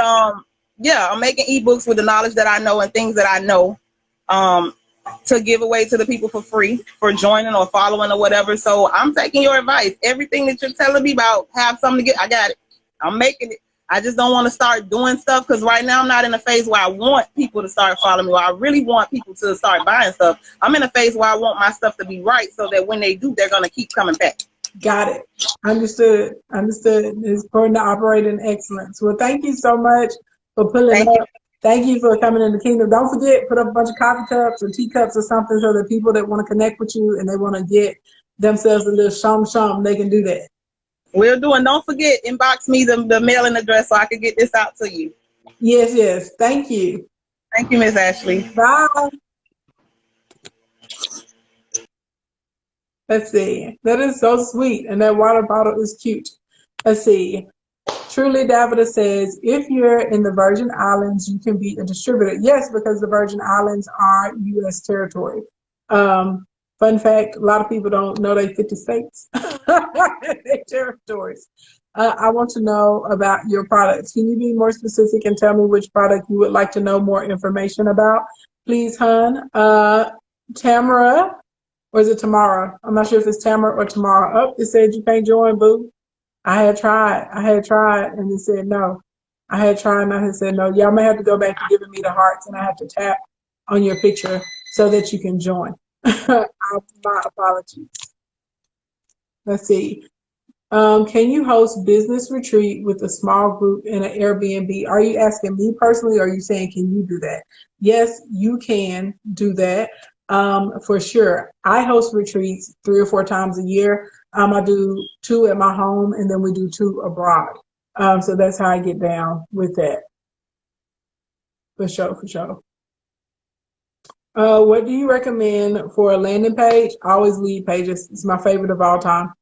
[SPEAKER 3] yeah, I'm making ebooks with the knowledge that I know and things that I know to give away to the people for free for joining or following or whatever. So I'm taking your advice. Everything that you're telling me about, have something to get, I got it. I'm making it. I just don't want to start doing stuff because right now I'm not in a phase where I want people to start following me or I really want people to start buying stuff. I'm in a phase where I want my stuff to be right so that when they do, they're going to keep coming back.
[SPEAKER 1] Got it. Understood. It's important to operate in excellence. Well, thank you so much for pulling up. Thank you for coming in the kingdom. Don't forget, put up a bunch of coffee cups or teacups or something so that people that want to connect with you and they want to get themselves a little shum, they can do that.
[SPEAKER 3] We'll do, and don't forget, inbox me the mailing address so I can get this out to you.
[SPEAKER 1] Yes. Thank you.
[SPEAKER 3] Thank you, Miss Ashley.
[SPEAKER 1] Bye. Let's see. That is so sweet, and that water bottle is cute. Let's see. Truly Davida says, if you're in the Virgin Islands, you can be a distributor. Yes, because the Virgin Islands are U.S. territory. Fun fact, a lot of people don't know they 50 states. They're territories. I want to know about your products. Can you be more specific and tell me which product you would like to know more information about? Please, hon. Tamara, or is it Tamara? I'm not sure if it's Tamara or Tamara. Oh, it said you can't join, boo. I had tried, and it said no. I had tried, and I had said no. Y'all may have to go back to giving me the hearts, and I have to tap on your picture so that you can join. My apologies. Let's see. Can you host business retreat with a small group in an Airbnb? Are you asking me personally, or are you saying can you do that? Yes, you can do that. For sure. I host retreats 3 or 4 times a year. I do 2 at my home, and then we do 2 abroad. So that's how I get down with that. For sure. What do you recommend for a landing page? Always lead pages. It's my favorite of all time.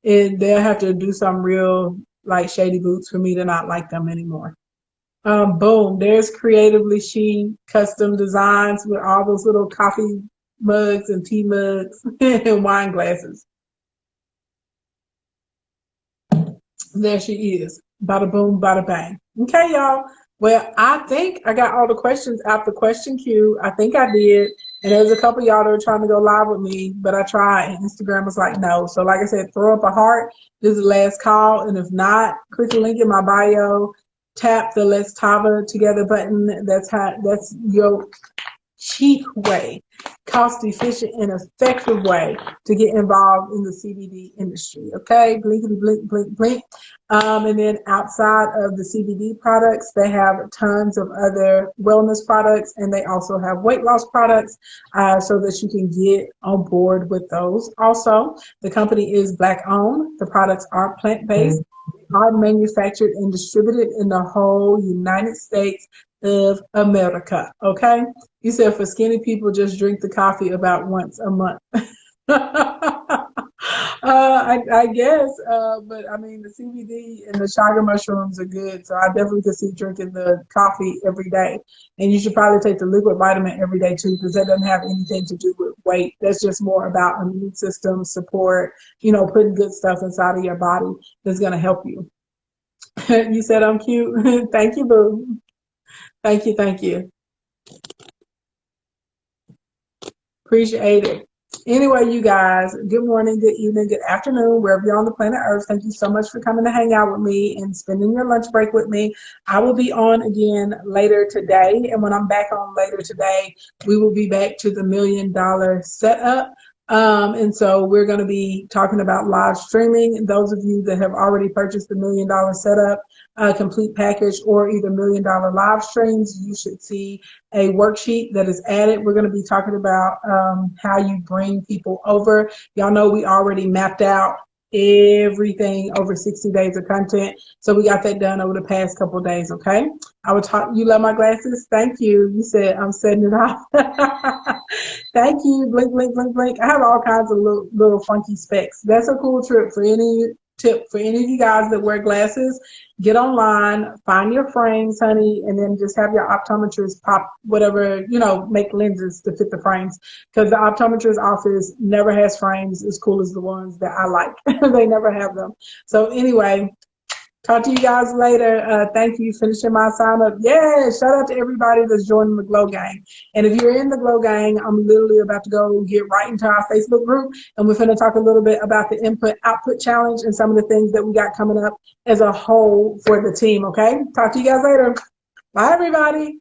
[SPEAKER 1] And they'll have to do some real like shady boots for me to not like them anymore. Boom. There's Creatively She custom designs with all those little coffee mugs and tea mugs and wine glasses. There she is. Bada boom, bada bang. Okay, y'all. Well, I think I got all the questions out the question queue. I think I did. And there's a couple of y'all that were trying to go live with me, but I tried and Instagram was like, no. So like I said, throw up a heart. This is the last call. And if not, click the link in my bio, tap the Let's Tava Together button. That's your cheap way, cost efficient and effective way to get involved in the CBD industry. Okay, blinkety blink, blink, blink. And then outside of the CBD products, they have tons of other wellness products, and they also have weight loss products so that you can get on board with those. Also, the company is Black owned. The products are plant-based, are manufactured and distributed in the whole United States of America. Okay, you said for skinny people, just drink the coffee about once a month. I guess, but I mean, the CBD and the chaga mushrooms are good, so I definitely could see drinking the coffee every day. And you should probably take the liquid vitamin every day too, because that doesn't have anything to do with weight. That's just more about immune system support, putting good stuff inside of your body that's going to help you. You said I'm cute. Thank you, boo. Thank you. Appreciate it. Anyway, you guys, good morning, good evening, good afternoon, wherever you're on the planet Earth. Thank you so much for coming to hang out with me and spending your lunch break with me. I will be on again later today. And when I'm back on later today, we will be back to the $1 million setup. And so we're going to be talking about live streaming. And those of you that have already purchased the $1 million setup complete package or either $1 million live streams, you should see a worksheet that is added. We're going to be talking about how you bring people over. Y'all know we already mapped out everything over 60 days of content. So we got that done over the past couple of days, okay? I would talk, you love my glasses? Thank you. You said I'm setting it off. Thank you. Blink, blink, blink, blink. I have all kinds of little funky specs. That's a cool tip for any of you guys that wear glasses. Get online, find your frames, honey, and then just have your optometrist pop whatever, make lenses to fit the frames. Because the optometrist office never has frames as cool as the ones that I like. They never have them. So anyway, talk to you guys later. Thank you. Finishing my sign up. Yeah, shout out to everybody that's joining the Glow Gang. And if you're in the Glow Gang, I'm literally about to go get right into our Facebook group. And we're going to talk a little bit about the input-output challenge and some of the things that we got coming up as a whole for the team, okay? Talk to you guys later. Bye, everybody.